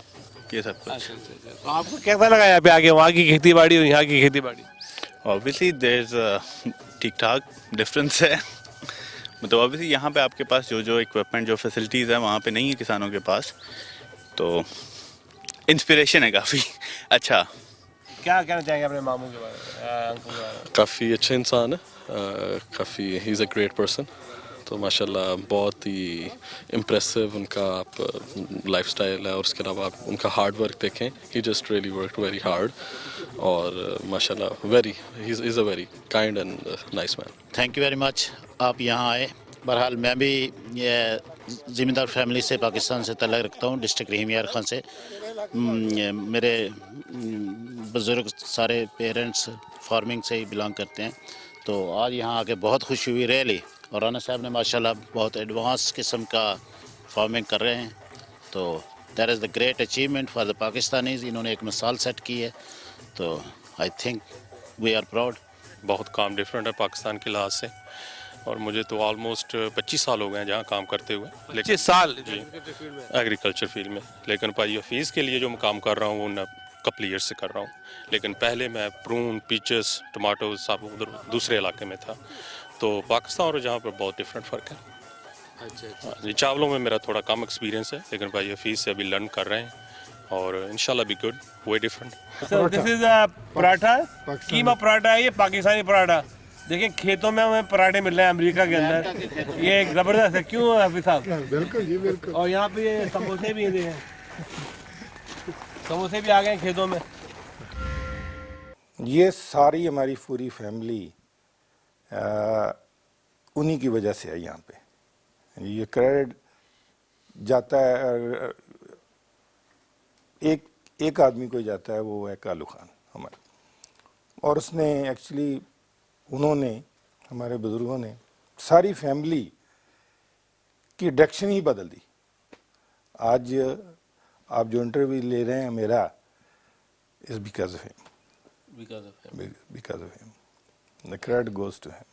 ये सब कुछ। तो आपको कैसा लगा यहाँ पे आके, वहाँ की खेती बाड़ी और यहाँ की खेती बाड़ी? ऑब्वियसली देयर इज ठीक ठाक डिफरेंस है। मतलब ऑब्वियसली यहाँ पे आपके पास जो इक्विपमेंट, जो फैसिलिटीज़ है वहाँ पे नहीं है किसानों के पास, तो इंस्पिरेशन है काफ़ी। अच्छा, क्या कहना चाहेंगे अपने मामू के बारे में, अंकल के बारे में? काफ़ी अच्छा इंसान है, काफ़ी ही इज़ अ ग्रेट पर्सन। तो माशाल्लाह बहुत ही इम्प्रेसिव उनका आप लाइफस्टाइल है, और उसके अलावा आप उनका हार्ड वर्क देखें, he just really worked very hard, और माशाल्लाह very he is a very kind and nice man. Thank you very much, आप यहाँ आए। बहरहाल मैं भी ये ज़िम्मेदार फैमिली से, पाकिस्तान से तल्लुक़ रखता हूँ, डिस्ट्रिक्ट रहीम यार खान से। मेरे बुज़ुर्ग सारे पेरेंट्स फार्मिंग से ही बिलोंग करते हैं, तो आज यहाँ आके बहुत खुशी हुई रियली। और राना साहब ने माशाल्लाह बहुत एडवांस किस्म का फार्मिंग कर रहे हैं, तो that is the great achievement for the Pakistanis. इन्होंने एक मिसाल सेट की है, तो I think we are proud. बहुत काम डिफरेंट है पाकिस्तान के लिहाज से, और मुझे तो ऑलमोस्ट 25 साल हो गए हैं जहाँ काम करते हुए। 25 साल जी एग्रीकल्चर फील्ड में, लेकिन भाई हफीज़ के लिए जो मैं काम कर रहा हूँ वो कपल ईयर से कर रहा हूँ, लेकिन पहले मैं प्रून, पीचेस, टमाटो सब उधर दूसरे इलाके में था। तो पाकिस्तान और जहाँ पर बहुत डिफरेंट फ़र्क है। अच्छा। जी, चावलों में मेरा थोड़ा कम एक्सपीरियंस है, लेकिन भाई हफीज़ से अभी लर्न कर रहे हैं, और इंशाल्लाह be good, way different. This is paratha, keema paratha है ये, पाकिस्तानी पराठा। देखिए खेतों में हमें पराठे मिल रहे हैं अमेरिका के अंदर, ये एक ज़बरदस्त है। क्यों हाफिज़ साहब? बिल्कुल जी बिल्कुल। और यहाँ पे ये समोसे भी हैं, समोसे भी आ गए खेतों में। ये सारी हमारी पूरी फैमिली उन्हीं की वजह से है यहाँ पे। ये क्रेडिट जाता है एक आदमी को जाता है, वो है कालू खान हमारे। और उसने एक्चुअली, उन्होंने, हमारे बुज़ुर्गों ने सारी फैमिली की डायरेक्शन ही बदल दी। आज आप जो इंटरव्यू ले रहे हैं मेरा is because of him, because of him, the credit goes to him.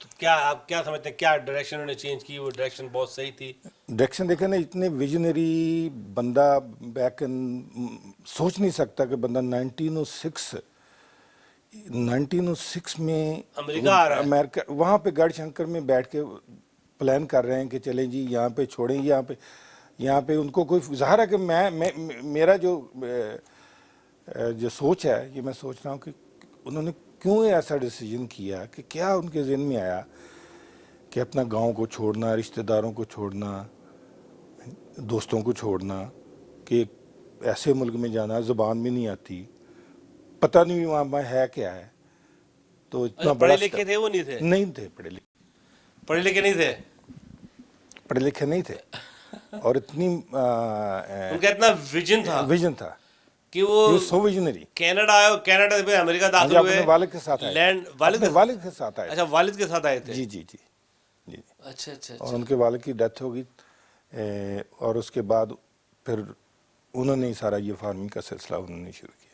तो क्या आप क्या समझते हैं, क्या डायरेक्शन उन्होंने चेंज की, वो डायरेक्शन बहुत सही थी? डायरेक्शन देखे ना, इतने विजनरी बंदा बैक इन, सोच नहीं सकता कि बंदा 1906 में अमेरिका आ रहा है। अमेरिका वहाँ पे गढ़शंकर में बैठ के प्लान कर रहे हैं कि चले जी यहाँ पे छोड़ें, यहाँ पे उनको कोई ज़ाहिर है कि मैं मेरा जो सोच है, ये मैं सोच रहा हूँ कि उन्होंने क्यों ऐसा डिसीजन किया, कि क्या उनके ज़हन में आया कि अपना गांव को छोड़ना, रिश्तेदारों को छोड़ना, दोस्तों को छोड़ना, कि ऐसे मुल्क में जाना, ज़ुबान भी नहीं आती, पता नहीं वहाँ है क्या है। तो इतना पढ़े लिखे थे वो? नहीं थे, नहीं थे पढ़े लिखे नहीं थे, पढ़े लिखे नहीं थे। और इतनी उनका इतना विजन था कि वो सो विजनरी। कनाडा आए, कनाडा से अमेरिका दाखिल हुए, अपने वालिद के साथ आए, वालिद के साथ आए। अच्छा, वालिद के साथ आए थे। जी जी जी जी। अच्छा। और उनके वालिद की डेथ हो गई, और उसके बाद फिर उन्होंने सारा ये फार्मिंग का सिलसिला उन्होंने शुरू किया।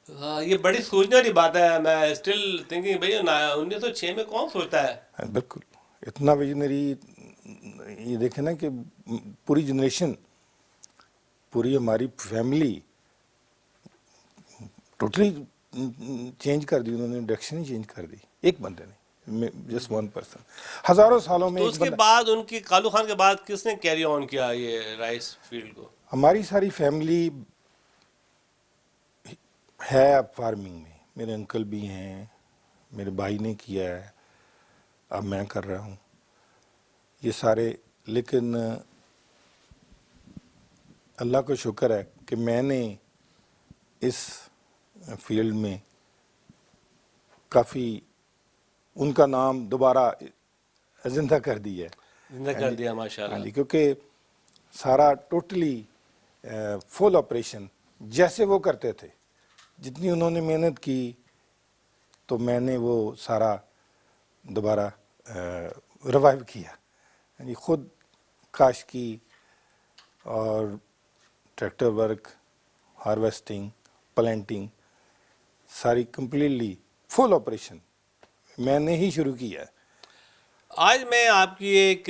हाँ, ये बड़ी सोचने वाली बात है। मैं स्टिल थिंकिंग भाई 1906 में कौन सोचता है। बिल्कुल, इतना विजनरी। ये देखें ना कि पूरी जनरेशन, पूरी हमारी फैमिली टोटली चेंज कर दी उन्होंने, डायरेक्शन ही चेंज कर दी, एक बंदे ने, जस्ट वन पर्सन, हजारों सालों में। तो उसके बाद उनकी, कालू खान के बाद किसने कैरी ऑन किया ये राइस फील्ड को? हमारी सारी फैमिली है अब फार्मिंग में। मेरे अंकल भी हैं, मेरे भाई ने किया है, अब मैं कर रहा हूँ ये सारे। लेकिन अल्लाह को शुक्र है कि मैंने इस फील्ड में काफ़ी उनका नाम दोबारा जिंदा कर दिया है। जिंदा कर दिया माशाल्लाह। हाँ जी, क्योंकि सारा टोटली फुल ऑपरेशन जैसे वो करते थे, जितनी उन्होंने मेहनत की, तो मैंने वो सारा दोबारा रिवाइव किया। यानी खुद काश की और ट्रैक्टर वर्क, हार्वेस्टिंग, प्लांटिंग, सारी कंप्लीटली फुल ऑपरेशन मैंने ही शुरू किया है। आज मैं आपकी एक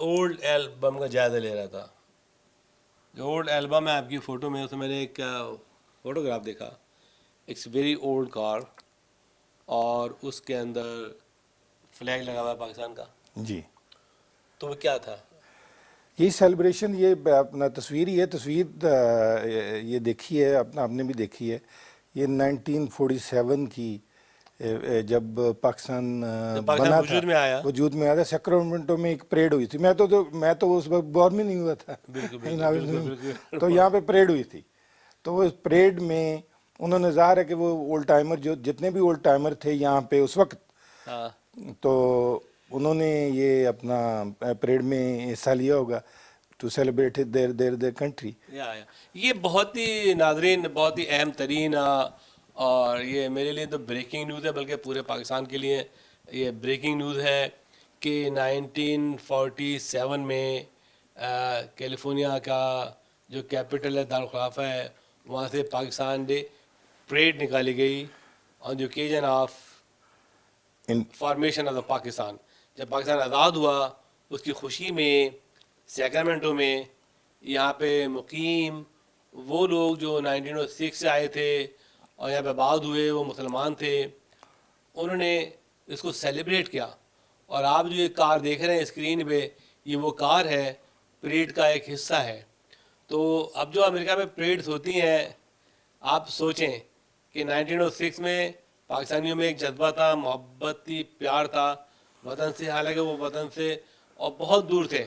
ओल्ड एल्बम का जायज़ा ले रहा था। जो ओल्ड एल्बम है आपकी फ़ोटो में, उसमें मैंने एक फ़ोटोग्राफ देखा, इट्स वेरी ओल्ड कार, और उसके अंदर फ्लैग लगा हुआ है पाकिस्तान का। जी। तो वो क्या था? ये सेलिब्रेशन, ये अपना तस्वीर ही है। तस्वीर ये देखी है, अपना आपने भी देखी है। ये 1947 की, जब पाकिस्तान बना था, वजूद में आया था, सैक्रामेंटो में एक परेड हुई थी। मैं तो उस वक्त बॉर्न में नहीं हुआ था। तो यहाँ पे परेड हुई थी। तो वो परेड में उन्होंने, ज़ाहिर है कि वो ओल्ड टाइमर, जो जितने भी ओल्ड टाइमर थे यहाँ पे उस वक्त, तो उन्होंने ये अपना परेड में हिस्सा लिया होगा टू सेलिब्रेट देयर कंट्री। ये बहुत ही नाज़रीन, बहुत ही अहम तरीन, और ये मेरे लिए तो ब्रेकिंग न्यूज़ है, बल्कि पूरे पाकिस्तान के लिए ये ब्रेकिंग न्यूज़ है कि 1947 में कैलिफोर्निया का जो कैपिटल है, दारुल खिलाफा है, वहाँ से पाकिस्तान डे परेड निकाली गई on the occasion of formation of Pakistan. जब पाकिस्तान आज़ाद हुआ, उसकी खुशी में सैक्रामेंटो में यहाँ पे मुकीम वो लोग जो 1906 से आए थे और यहाँ पे आबाद हुए, वो मुसलमान थे, उन्होंने इसको सेलिब्रेट किया। और आप जो ये कार देख रहे हैं स्क्रीन पे, ये वो कार है, परेड का एक हिस्सा है। तो अब जो अमेरिका में परेड्स होती हैं, आप सोचें कि 1906 में पाकिस्तानियों में एक जज्बा था, मोहब्बत थी, प्यार था वतन से। हालांकि वो वतन से और बहुत दूर थे,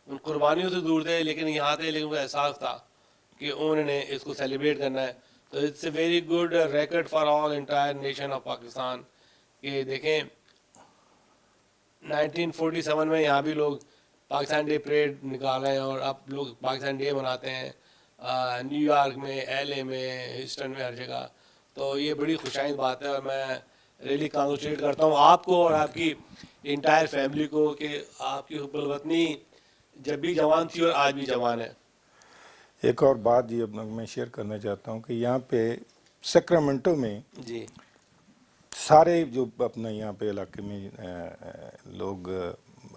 उन कुर्बानियों से दूर थे, लेकिन यहाँ थे, लेकिन उनको एहसास था कि उन्होंने इसको सेलिब्रेट करना है। तो it's a very good record for all entire nation of Pakistan. कि देखें 1947 में यहाँ भी लोग पाकिस्तान डे परेड निकाल रहे हैं, और अब लोग पाकिस्तान डे मनाते हैं न्यूयॉर्क में, LA में, ह्यूस्टन में, हर जगह। तो ये बड़ी खुशाइंद बात है, और मैं रियली कांग्रेचुलेट करता हूँ आपको और आपकी इंटायर फैमिली को कि आपकी हुब्बुल वतनी जब भी जवान थी और आज भी जवान है। एक और बात ये अपना मैं शेयर करना चाहता हूँ कि यहाँ पे सैक्रामेंटो में जी सारे जो अपना यहाँ पे इलाके में लोग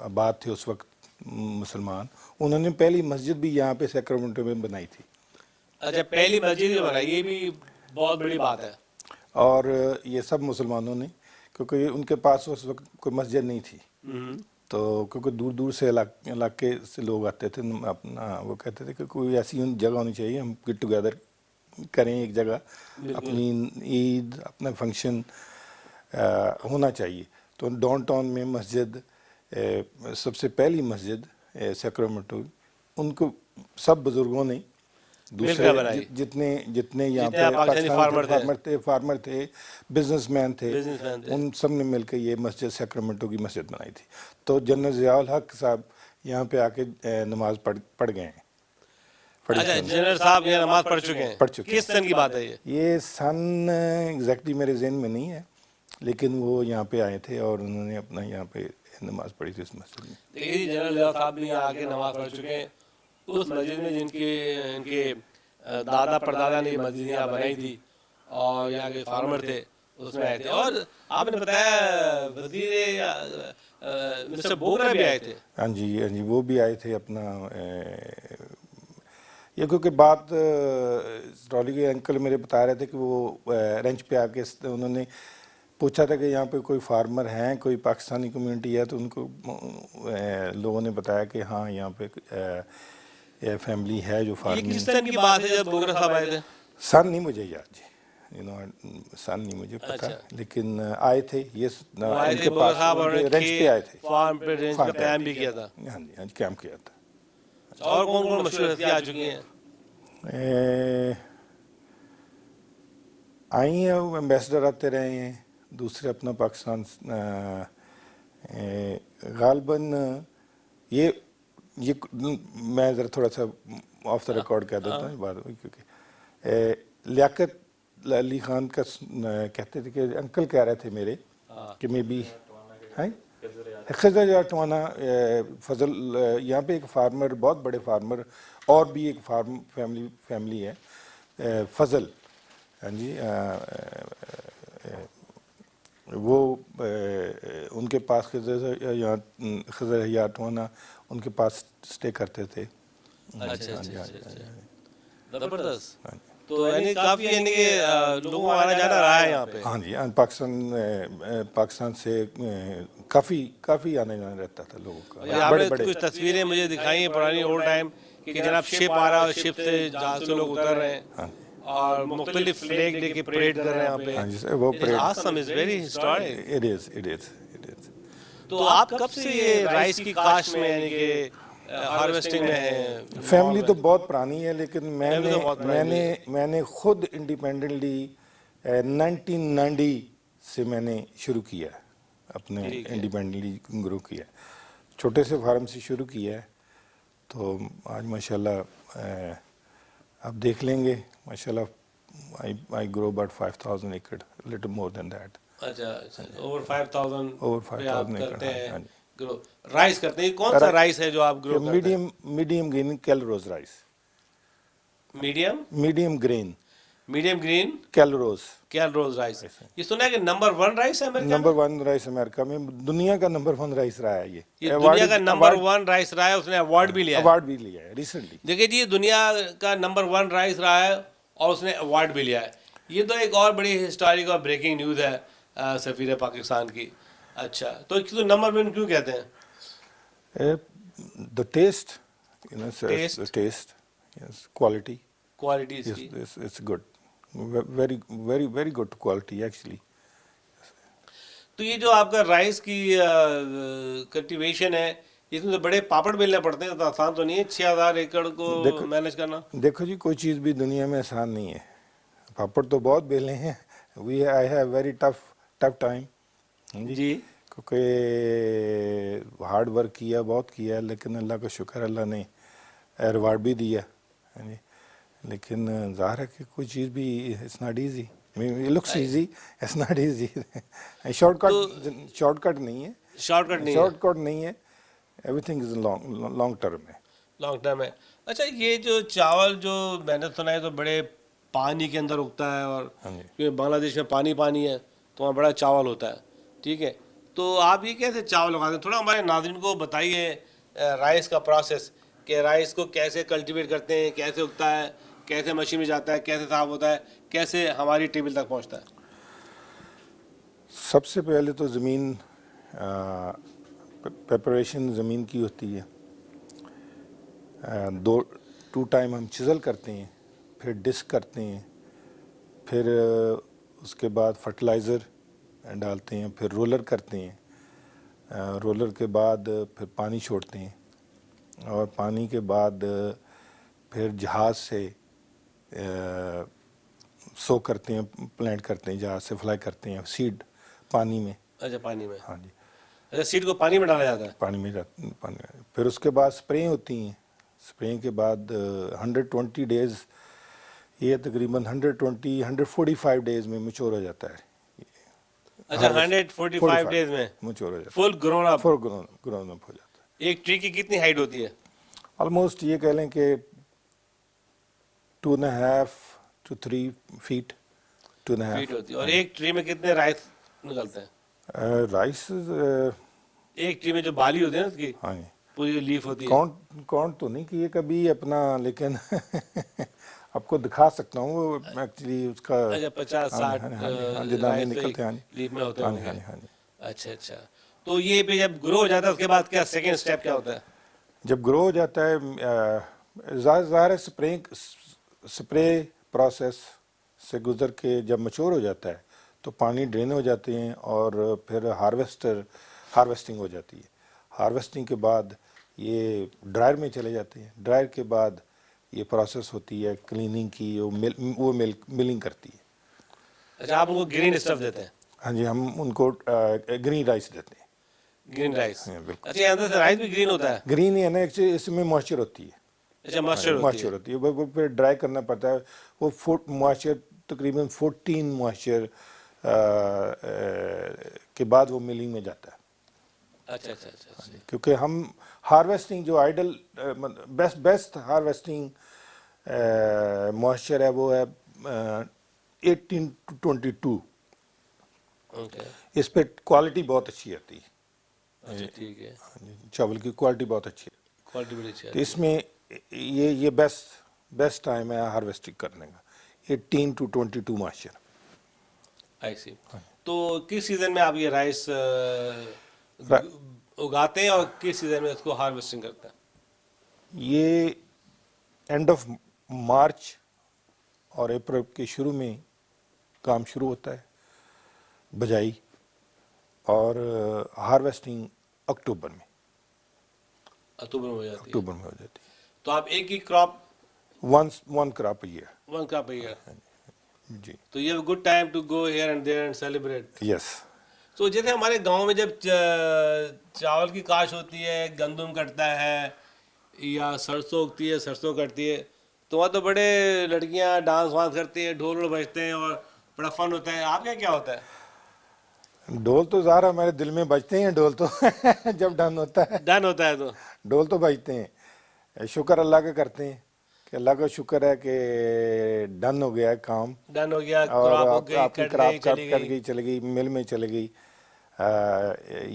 आबाद थे उस वक्त मुसलमान, उन्होंने पहली मस्जिद भी यहाँ पे सैक्रामेंटो में बनाई थी। अच्छा, पहली मस्जिद भी बनाई, ये भी बहुत बड़ी बात है। और ये सब मुसलमानों ने, क्योंकि उनके पास उस वक्त कोई मस्जिद नहीं थी, तो क्योंकि दूर दूर से इलाके से लोग आते थे, अपना वो कहते थे कि कोई ऐसी जगह होनी चाहिए हम गेट टुगेदर करें एक जगह, अपनी ईद अपना फंक्शन होना चाहिए। तो डाउनटाउन में मस्जिद सबसे पहली मस्जिद सैक्रामेंटो, उनको सब बुजुर्गों ने दूसरे जितने यहाँ पे पाकिस्तानी फार्मर थे, बिजनेसमैन थे, उन सब ने मिलकर ये मस्जिद सैक्रामेंटो की मस्जिद बनाई थी। तो जनरल ज़ियाउल हक साहब यहाँ पे आके नमाज पढ़ गए हैं। अच्छा, जनरल साहब ये नमाज पढ़ चुके हैं? किस सन की बात है ये सन एग्जैक्टली मेरे ज़हन में नहीं है, लेकिन वो यहाँ पे आए थे और उन्होंने अपना यहाँ पे नमाज पढ़ी थी उस मस्जिद में। देखिए जनरल ज़ियाउल साहब भी आके नमाज पढ़ चुके हैं उस मस्जिद में इनके दादा परदादा ने मस्जिद यहाँ बनाई थी और यहाँ के फार्मर थे उसमें आए थे। और आपने बताया वजीर मिस्टर बोगरा भी आए थे? हाँ जी वो भी आए थे अपना ये क्योंकि बात ट्रॉली के अंकल मेरे बता रहे थे कि वो रेंच पे आके उन्होंने पूछा था कि यहाँ पे कोई फार्मर हैं, कोई पाकिस्तानी कम्युनिटी है, तो उनको लोगों ने बताया कि हाँ यहाँ पे फैमिली है जो फार्मिंग। ये किस तरह की बात है जब बोगरा साहब आए थे? सन नहीं मुझे याद जी, सन नहीं मुझे पता। अच्छा। लेकिन आए थे ये उनके पास रेंच पे आए थे, फार्म पे रेंच पे कैंप भी किया था। हाँ जी कैंप किया था। और कौन कौन मशहूर हस्तियां आ चुकी हैं? आई हैं, एम्बेसडर आते रहे हैं दूसरे अपना पाकिस्तान गालबन ये मैं ज़रा थोड़ा सा ऑफ द रिकॉर्ड कह देता हूँ बात, क्योंकि लियाकत अली खान का कहते थे कि अंकल कह रहे थे मेरे कि मे बी हैं खजर टवाना फजल, यहाँ पे एक फार्मर, बहुत बड़े फार्मर और भी एक फैमिली है फजल, हाँ जी वो उनके पास खजर टवाना उनके पास स्टे करते थे। अच्छा, जबरदस्त। तो यानी काफी यानी कि लोगों को आना जाना रहा है यहाँ पे? हाँ जी पाकिस्तान से काफी आने जाना रहता था लोगों का। यहाँ पे कुछ तस्वीरें मुझे दिखाई हैं पुरानी ओल्ड टाइम कि जनाब शिप आ रहा है, शिप से जहाज से लोग उतर रहे हैं और मुख्तलिफ फ्लैग लेके परेड कर रहे हैं यहाँ पे। हाँ जी वो parade awesome, is very historic। It is। तो आप कब से ये राइस की काश्त में यानी कि हार्वेस्टिंग में है? फैमिली तो बहुत पुरानी है, लेकिन मैंने खुद इंडिपेंडेंटली 1990 से मैंने शुरू किया, अपने इंडिपेंडेंटली ग्रो किया, छोटे से फार्म से शुरू किया है। तो आज माशाल्लाह आप देख लेंगे माशाल्लाह आई ग्रो अबाउट 5,000 एकड़, लिटिल मोर देन दैट। अच्छा, ओवर 5,000 एकड़ हैं। ग्रो राइस करते हैं। कौन सा राइस है जो आप ग्रो करते हैं? Medium grain Calrose rice. Medium grain Calrose rice. ये सुना है कि नंबर 1 राइस है अमेरिका में? नंबर 1 राइस अमेरिका में, दुनिया का नंबर 1 राइस रहा है ये दुनिया का नंबर 1 राइस रहा है। उसने अवार्ड भी लिया है रिसेंटली। देखिए जी, दुनिया का नंबर 1 राइस रहा है और उसने अवार्ड भी लिया है। ये तो एक और बड़ी हिस्टोरिक और ब्रेकिंग न्यूज़ है सफीर पाकिस्तान की। अच्छा, तो नंबर 1 क्यों कहते हैं? The taste, quality it's good, very good quality actually. तो ये जो आपका राइस की कल्टीवेशन है, इसमें तो बड़े पापड़ बेलने पड़ते हैं, तो आसान तो नहीं है 6,000 एकड़ को मैनेज करना। देखो जी, कोई चीज़ भी दुनिया में आसान नहीं है। पापड़ तो बहुत बेले हैं, I have very tough time जी, क्योंकि हार्ड वर्क किया, बहुत किया, लेकिन अल्लाह का शुक्र, अल्लाह ने रिवार्ड भी दिया। लेकिन ज़ाहिर है कि कोई चीज़ भी it's not easy. It looks easy. It's not easy. Shortcut नहीं है. शॉर्टकट नहीं है. Everything is long term है. लॉन्ग टर्म है. अच्छा, ये जो चावल जो मैंने सुना है तो बड़े पानी के अंदर उगता है, और क्योंकि बांग्लादेश में पानी है तो वहाँ बड़ा चावल होता है. ठीक है, तो आप ये कैसे चावल उगाते हैं? थोड़ा हमारे नाज़रीन को बताइए राइस का प्रोसेस, कि राइस को कैसे कल्टीवेट करते हैं, कैसे उगता है, कैसे मशीन में जाता है, कैसे साफ होता है, कैसे हमारी टेबल तक पहुँचता है. सबसे पहले तो ज़मीन प्रिपरेशन ज़मीन की होती है. 2 टाइम हम चिज़ल करते हैं, फिर डिस्क करते हैं, फिर उसके बाद फर्टिलाइज़र डालते हैं, फिर रोलर करते हैं. रोलर के बाद फिर पानी छोड़ते हैं, और पानी के बाद फिर जहाज़ से सो करते हैं, प्लांट करते हैं, जहाज़ से फ्लाई करते हैं सीड पानी में. अच्छा, पानी में. हाँ जी. अच्छा, सीड को पानी में डाला जाता है. पानी में फिर उसके बाद स्प्रे होती हैं. स्प्रे के बाद 120 डेज़, ये तकरीबन 145 डेज़ में मैच्योर हो जाता है. अच्छा, 145 डेज में मैच्योर हो जाता है. फुल ग्रोन अप हो जाता है. एक ट्री की कितनी हाइट होती है? ऑलमोस्ट ये कह लें कि 2.5 to 3 फीट. 2.5 फीट होती है. और एक ट्री में कितने राइस निकलते हैं? राइस एक ट्री में जो बाली होती है ना उसकी, हाँ जी, पूरी लीफ होती है. काउंट तो नहीं किए कभी अपना, लेकिन आपको दिखा सकता हूँ वो एक्चुअली उसका. अच्छा, 50-60 दाने निकलते हैं लीफ में होते हैं. हाँ जी. अच्छा, तो ये पे जब ग्रो हो जाता है उसके बाद क्या सेकंड स्टेप क्या होता है? जब ग्रो हो जाता है, ज़ाहिर है स्प्रे प्रोसेस से गुजर के जब मैच्योर हो जाता है तो पानी ड्रेन हो जाते हैं, और फिर हार्वेस्टिंग हो जाती है. हार्वेस्टिंग के बाद ये ड्रायर में चले जाते हैं. ड्रायर के बाद ये प्रोसेस होती है क्लीनिंग की, वो मिलिंग करती है. अच्छा, आप उनको ग्रीन स्टफ देते हैं? हाँ जी, हम उनको ग्रीन राइस देते हैं. Green rice. बिल्कुल. अच्छा, अंदर से राइस भी ग्रीन होता है? ग्रीन ही है ना, एक्चुअली इसमें मॉइस्चर होती है. अच्छा, मॉइस्चर होती है. वो फिर ड्राई करना पड़ता है. वो मॉइस्चर तकरीबन 14 मॉइस्चर के बाद वो मिलिंग में जाता है. अच्छा. क्योंकि हम हार्वेस्टिंग जो आइडल बेस्ट हार्वेस्टिंग मॉइस्चर है वो है 18 to 22. इस पे क्वालिटी बहुत अच्छी आती है. अच्छा, ठीक है. चावल की क्वालिटी बहुत अच्छी है. क्वालिटी बड़ी अच्छी है. तो इसमें ये बेस्ट टाइम है हार्वेस्टिंग करने का, 18 to 22 मॉइस्चर. आई सी. तो किस सीजन में आप ये राइस उगाते हैं और किस सीजन में इसको हार्वेस्टिंग करते हैं? ये एंड ऑफ मार्च और अप्रैल के शुरू में काम शुरू होता है, बजाई, और हार्वेस्टिंग अक्टूबर में हो जाती है. तो आप एक ही क्रॉप, वन क्रॉप ईयर. जी. तो ये good time to go here and there and celebrate. Yes. तो जैसे हमारे गांव में जब चावल की काश होती है, गंदम कटता है या सरसों उगती है, सरसों कटती है, तो वहाँ तो बड़े लड़कियाँ डांस वांस करती हैं, ढोल बजते हैं और बड़ा फन होता है. आपके क्या होता है? ढोल तो ज़ाहिर हमारे दिल में बजते हैं. ढोल तो जब डन होता है तो ढोल तो बजते हैं. शुक्र अल्लाह का करते हैं कि अल्लाह का शुक्र है कि डन हो गया काम. डन हो गया, और आपकी क्रॉप कट गई, चली गई, मिल में चली गई.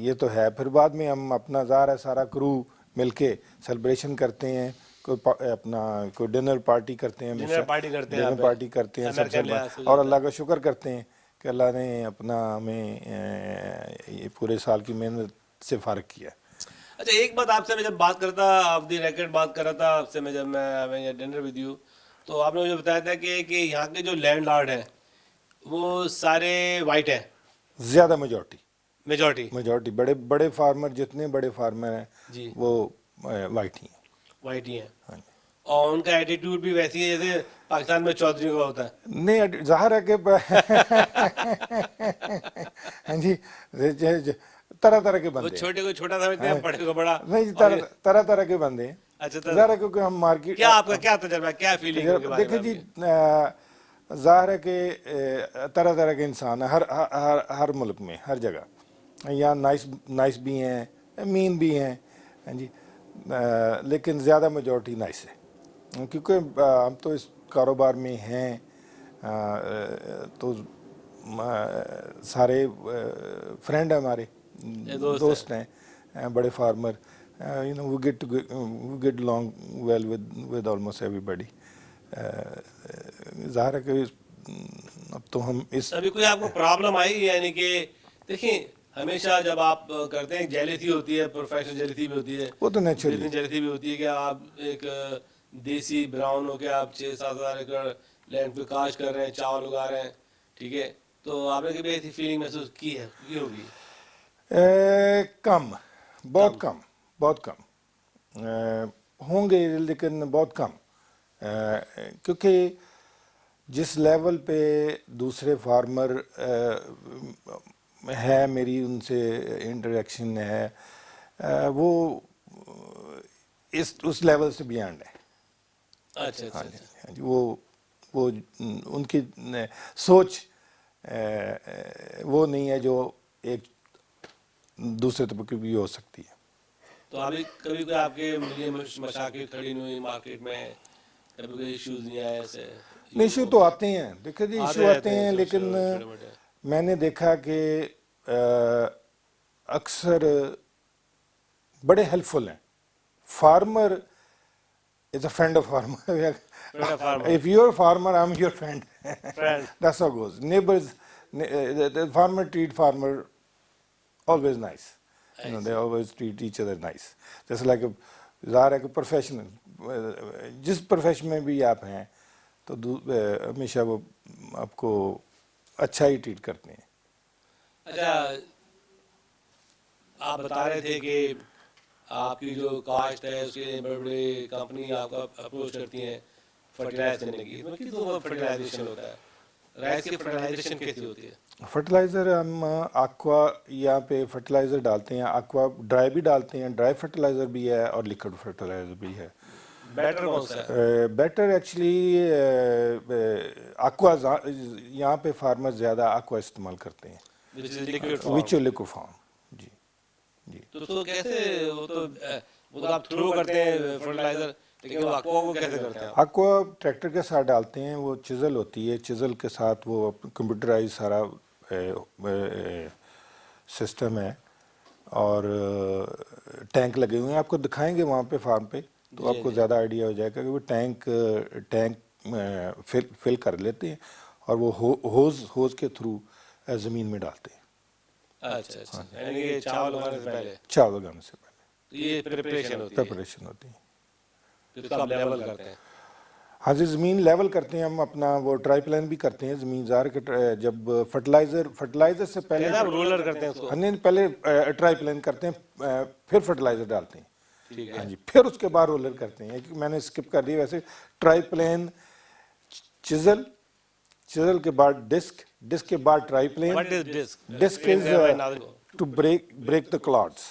ये तो है. फिर बाद में हम अपना ज़ाहिर है सारा क्रू मिलके सेलिब्रेशन करते हैं. कोई डिनर पार्टी करते हैं, डिनर पार्टी करते हैं सब, और अल्लाह का शुक्र करते हैं कि अल्लाह ने अपना हमें ये पूरे साल की मेहनत से फ़ारिग किया. अच्छा, एक बात आपसे मैं जब बात करता, ऑफ द रिकॉर्ड बात कर रहा था आपसे मैं, जब मैं डिनर विद यू, तो आपने मुझे बताया था कि यहाँ के जो लैंडलॉर्ड हैं वो सारे वाइट हैं. ज़्यादा मेजॉरिटी बड़े फार्मर, जितने बड़े फार्मर हैं वो वाइट ही हैं. हाँ. और उनका एटीट्यूड भी वैसी है जैसे पाकिस्तान में चौधरी का होता है. नहीं, ज़ाहिर है कि हाँ जी, तरह के बंदे. छोटे को छोटा समझते हैं, बड़े को बड़ा. नहीं, तरह के बंदे हैं. अच्छा, ज़ाहिर है क्योंकि हम मार्केट. क्या आपका क्या तजर्बा, क्या फीलिंग? देखिए जी, ज़ाहिर है कि तरह तरह के इंसान है हर मुल्क में, हर जगह। यहाँ नाइस भी हैं, मीन भी हैं, हाँ जी, लेकिन ज़्यादा मेजॉरिटी नाइस है, क्योंकि हम तो इस कारोबार में हैं, तो सारे फ्रेंड हैं हमारे, दोस्त हैं, बड़े farmer, you know, we get along well with almost everybody. ज़ाहिर है कि अब तो हम इस अभी कोई आपको प्रॉब्लम आई, यानी कि देखिए हमेशा जब आप करते हैं जेलसी होती है, प्रोफेशनल जेलसी भी होती है, वो तो नेचुरली जेलसी भी होती है कि आप एक देसी ब्राउन हो के आप 6-7 हज़ार एकड़ लैंड पे काश कर रहे हैं, चावल उगा रहे हैं, ठीक है, तो आपने कभी ऐसी फीलिंग महसूस की है, की होगी? कम, बहुत कम होंगे, लेकिन बहुत कम, क्योंकि जिस लेवल पे दूसरे फार्मर है, मेरी उनसे इंटरेक्शन है, वो उस लेवल से बियॉन्ड है। अच्छा अच्छा, हाँ जी, वो उनकी सोच वो नहीं है जो एक दूसरे तबके भी हो सकती है। तो अभी कभी कोई आपके लिए मशाकिल खड़ी नहीं हुई मार्केट में, कभी कोई इश्यूज नहीं आए ऐसे? इशू तो आते हैं, देखिए जी, इशू आते हैं, लेकिन मैंने देखा कि अक्सर बड़े हेल्पफुल हैं। Farmer is a friend of farmer, if you're a farmer, I'm your friend. That's how it goes. Neighbors, the farmer treat farmer always nice. You know, they always treat each other nice. Just like ज़ाहिर है कि professional, जिस profession में भी आप हैं तो हमेशा वो आपको अच्छा ही ट्रीट करते हैं। अच्छा, आप बता रहे थे कि आपकी जो काश्त है उसके लिए बड़ी बड़ी कंपनी आपको अप्रोच करती हैं फर्टिलाइज करने की, मतलब तो फर्टिलाइजेशन होता है, राइस की फर्टिलाइजेशन कैसी होती है? फर्टिलाइज़र हम aqua यहाँ पे फर्टिलाइज़र डालते हैं, aqua ड्राई भी डालते हैं, ड्राई फर्टिलाइज़र भी है और लिक्विड फर्टिलाइज़र भी है। बेटर कौन सा है? बेटर एक्चुअली aqua, यहाँ पे फार्मर ज़्यादा aqua इस्तेमाल करते हैं, विच लिक्विड फॉर्म। जी जी। तो कैसे वो तो आप थ्रो करते हैं फर्टिलाइज़र, लेकिन वो aqua को कैसे करते हैं? aqua ट्रैक्टर के साथ डालते हैं, वो चिज़ल होती है, चिज़ल के साथ वो कंप्यूटराइज सारा सिस्टम है और टैंक लगे हुए हैं, आपको दिखाएंगे वहाँ पे फार्म पे, तो आपको ज़्यादा आइडिया हो जाएगा कि वो टैंक फिल कर लेते हैं और वो होज के थ्रू ज़मीन में डालते हैं। अच्छा अच्छा, यानी कि चावल उगाने से पहले? चावल उगाने से पहले तो ये प्रिपरेशन होती है, फिर आप लेवल करते हैं? हाँ जी, ज़मीन लेवल करते हैं हम, अपना वो ट्राई प्लान भी करते हैं ज़मीन ज़ाहिर के, जब फर्टिलाइज़र से पहले आप रोलर करते हैं उसको? नहीं, पहले ट्राई प्लान करते हैं, फिर फर्टिलाइज़र डालते हैं। ठीक है। हाँ जी, फिर उसके बाद रोलर करते हैं, मैंने स्किप कर दी वैसे। ट्राई प्लान, चिज़ल के बाद डिस्क के बाद try plan. What is disc? Disc is to break the clods.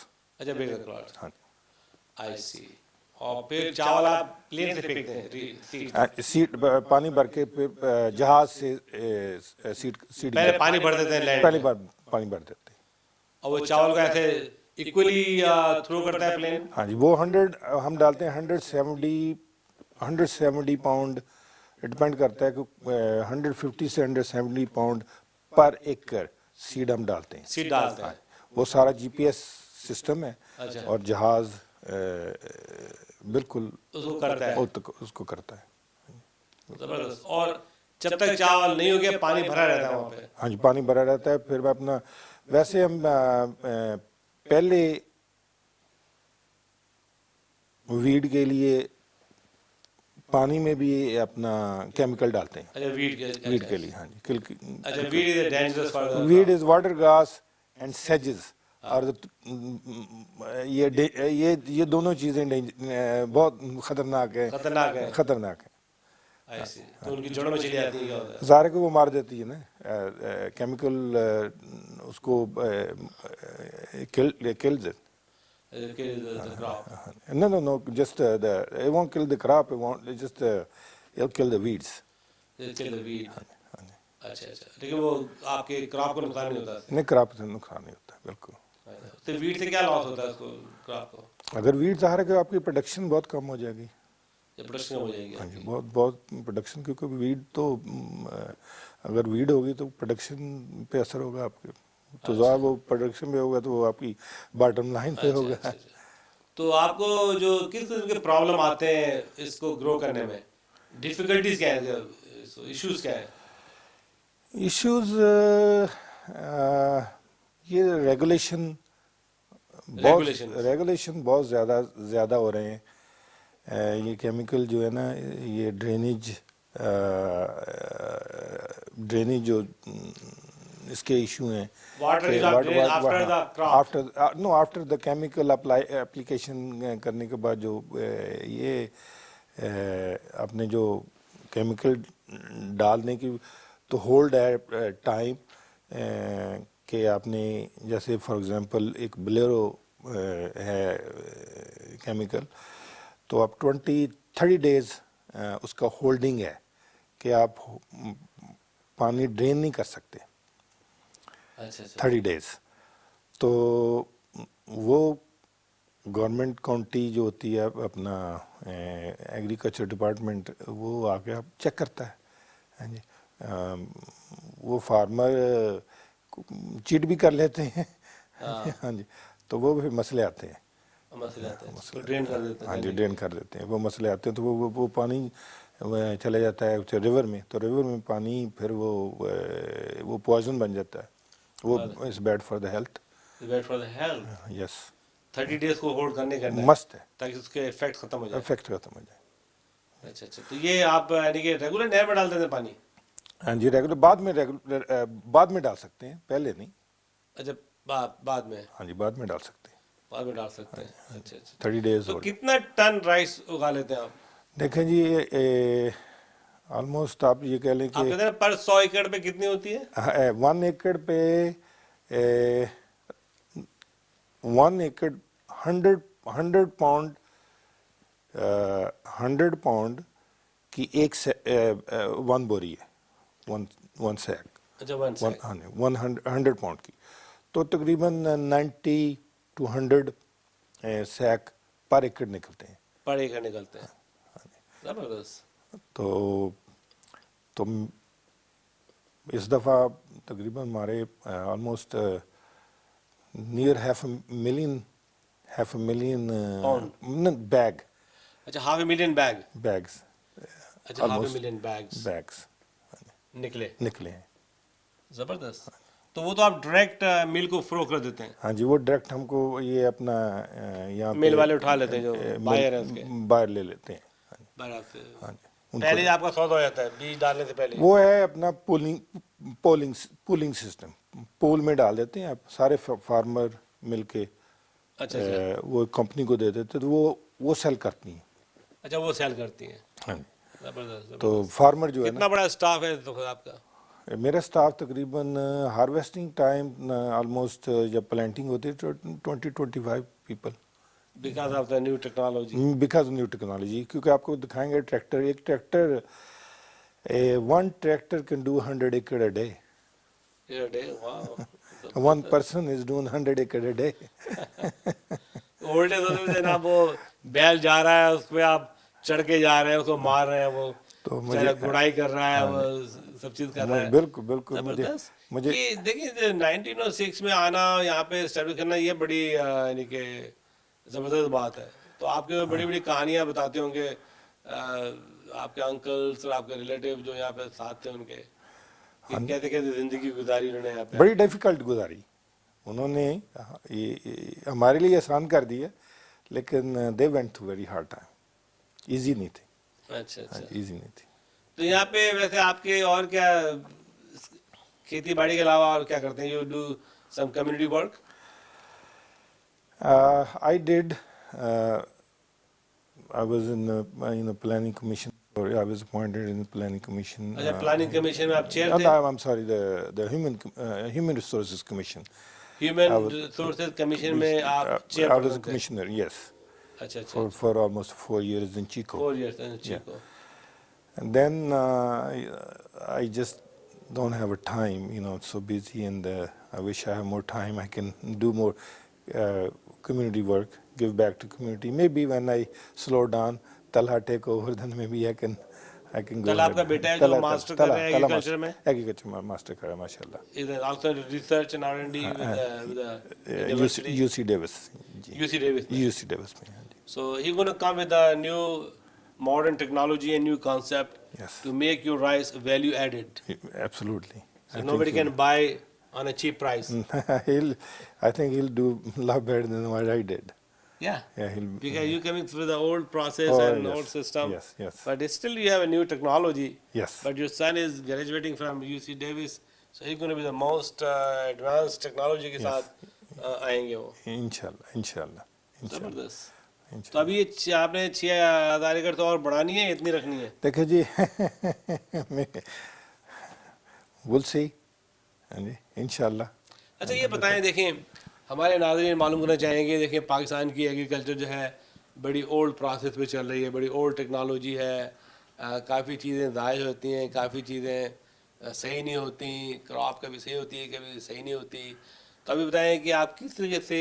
अच्छा, ब्रेक द क्लॉड्स। हाँ, आई सी। और फिर चावल आप प्लेन से फेंकते हैं? सीड पानी भर के फिर जहाज से सीड पहले पानी भर देते हैं लैंड, पहली बार पानी भर देते हैं और वो चावल को ऐसे इक्वली थ्रो करता है प्लेन? हाँ जी, वो 100 हम डालते हैं, 170 पाउंड, डिपेंड करता है कि 150 से 170 पाउंड पर एकड़ सीड हम डालते हैं। सीड डालते हैं, वो सारा जीपीएस सिस्टम है। अच्छा। और जहाज बिल्कुल उसको करता है, उसको करता है। जबरदस्त। और जब तक चावल नहीं हो गया पानी भरा रहता है वहाँ पे? हाँ जी, पानी भरा रहता है। फिर मैं अपना, वैसे हम पहले वीड के लिए पानी में भी अपना केमिकल डालते हैं। अच्छा, वीड के लिए, हाँ जी। अच्छा, weed is dangerous for the, weed is water grass and sages, और ये दोनों चीज़ें बहुत खतरनाक है। आई सी। तो उनकी जड़ों में चली जाती है? ज़ाहिर को वो मार देती है ना, केमिकल उसको kills it. Kill the crop. No, just it won't kill the crop, it just it'll kill the weeds. Kill the weed. अच्छा अच्छा, लेकिन वो आपके क्रॉप को नुकसान नहीं होता? नहीं, क्रॉप से नुकसान नहीं होता बिल्कुल। तो वीड से क्या लॉस होता है उसको, क्रॉप को? अगर वीड ज़ाहिर है कि आपकी प्रोडक्शन बहुत कम हो जाएगी। प्रोडक्शन कम हो जाएगी? हाँ जी, बहुत बहुत प्रोडक्शन, क्योंकि वीड तो अगर वीड होगी तो प्रोडक्शन पे असर होगा आपके, तो ज़्यादा वो प्रोडक्शन में होगा तो वो आपकी बॉटम लाइन पे होगा। तो आपको जो किस किस्म के प्रॉब्लम आते हैं इसको ग्रो करने में, डिफिकल्टीज क्या है, इश्यूज क्या है? इश्यूज ये रेगुलेशन बहुत ज़्यादा हो रहे हैं। ये केमिकल जो है ना, ये ड्रेनेज जो इसके इशू हैं, आफ्टर द केमिकल एप्लीकेशन करने के बाद जो ये आपने जो केमिकल डालने की तो होल्ड है टाइम कि आपने, जैसे फॉर एग्जांपल एक बोलेरो है केमिकल, तो आप 20-30 डेज़ उसका होल्डिंग है कि आप पानी ड्रेन नहीं कर सकते। अच्छा 30 डेज़। तो वो गवर्नमेंट काउंटी जो होती है अपना एग्रीकल्चर डिपार्टमेंट, वो आके आप चेक करता है। हाँ जी, वो फार्मर चीट भी कर लेते हैं। हाँ जी, तो वो भी मसले आते हैं। तो ड्रेन कर देते हैं। हाँ जी, ड्रेन कर देते हैं, वो मसले आते हैं। तो वो पानी चले जाता है रिवर में, तो रिवर में पानी फिर वो पॉइजन बन जाता है, वो is bad for the health. Bad for the health, yes. 30 days को होल्ड करना है, मस्त है, ताकि उसके इफेक्ट खत्म हो जाए। अच्छा, तो ये आप यानी कि रेगुलर नहर में डाल देते हैं पानी? हाँ जी, रेगुलर बाद में डाल सकते हैं, पहले नहीं। अच्छा, बाद में? हाँ जी, बाद में डाल सकते हैं। बाद में डाल सकते हैं। अच्छा 30 डेज। तो कितना टन राइस उगा लेते हैं आप? देखें जी, ऑलमोस्ट आप ये कह लें कि आप कहते हैं पर 100 एकड़ पे कितनी होती है? 1 एकड़ पे 1 एकड़ 100 पाउंड 100 पाउंड की एक 1 बोरी है, 1 सैक। अच्छा, 1 सैक। हाँ, 100 पाउंड की, तो तकरीबन 90 to 100 सैक पर एकड़ निकलते हैं। पर एकड़ निकलते हैं, जबरदस्त। तो इस दफ़ा तकरीबन हमारे almost near half a million bag. अच्छा, 500,000 बैग्स। अच्छा, 500,000 बैग्स निकले हैं। जबरदस्त। तो वो तो आप डायरेक्ट मिल को फरोख्त कर देते हैं? हाँ जी, वो डायरेक्ट हमको ये अपना यहाँ मिल वाले उठा लेते हैं, जो बायर है उसके, बायर ले लेते हैं। हाँ जी, पहले आपका सौदा हो जाता है बीज डालने से पहले? वो है अपना पूलिंग सिस्टम, पूल में डाल देते हैं आप, सारे फार्मर मिलके। अच्छा, वो कंपनी को दे देते, तो वो सेल करती हैं। अच्छा, वो सेल करती हैं। हाँ, जबरदस्त। तो फार्मर जो है, कितना बड़ा स्टाफ है तो आपका? मेरा स्टाफ तकरीबन हार्वेस्टिंग टाइम ऑलमोस्ट जब प्लांटिंग होती है 20-25 people. Because of the new technology? Because of new technology, क्योंकि आपको दिखाएंगे ट्रैक्टर, एक ट्रैक्टर 1 ट्रैक्टर कैन डू 100 एकड़ a day. One person is doing 100 acre a day. Old days होते थे ना, वो बैल जा रहा है, उस पे आप चढ़ के जा रहे हैं, उसको मार रहे हैं, वो तो मुझे गुड़ाई कर रहा है, वो सब चीज कर रहा है। बिल्कुल मुझे ये देखिए 1906 में आना, यहाँ पे एस्टैब्लिश करना, ये बड़ी यानी कि जबरदस्त बात है। तो आपके बड़ी बड़ी कहानियां बताते होंगे आपके अंकल्स और आपके रिलेटिव जो यहाँ पे साथ थे उनके, कैसे कैसे जिंदगी गुजारी उन्होंने यहाँ पे? बड़ी डिफिकल्ट गुजारी उन्होंने। ये हमारे लिए आसान कर दिया, लेकिन they went through very hard time, easy नहीं थी। अच्छा, इजी नहीं थी। तो यहाँ पे वैसे आपके और क्या, खेती बाड़ी के अलावा और क्या करते हैं? You do some community work? I did, I was in the planning commission, or I was appointed in the planning commission. अच्छा, planning commission में आप chair थे? I'm sorry, the human resources commission. Human resources commission में आप chair? I was a commissioner, yes. अच्छा, for almost 4 years in Chico. 4 years in Chico. And then I just don't have a time, you know, it's so busy, and I wish I have more time. I can do more community work, give back to community. Maybe when I slow down, Talha take over, then maybe I can go. Talha आपका बेटा है जो master कर रहा है agriculture में? Agriculture में master कर रहा है माशाल्लाह. Is also research and R&D with the university? UC Davis. UC Davis. UC Davis में. So he's going to come with a new modern technology and new concept to make your rice value added. Absolutely. So nobody can buy on a cheap price. I think he'll do a lot better than what I did. Yeah. Yeah, because you're coming through the old process and old system. Yes, yes. But still you have a new technology. Yes. But your son is graduating from UC Davis, so he's going to be the most advanced technology के साथ आएंगे वो. इंशाल्लाह. जबरदस्त. तो अभी ये आपने 6,000 एकड़ तो और बढ़ानी है, इतनी रखनी है? देखो जी, we'll see. इंशाल्लाह. अच्छा ये बताएं, देखें हमारे नाज़रीन मालूम करना चाहेंगे, देखें पाकिस्तान की एग्रीकल्चर जो है बड़ी ओल्ड प्रोसेस पे चल रही है, बड़ी ओल्ड टेक्नोलॉजी है, काफ़ी चीज़ें ज़ायद होती हैं, काफ़ी चीज़ें सही नहीं होती, क्रॉप कभी सही होती है कभी सही नहीं होती. तो अभी बताएं कि आप किस तरीके से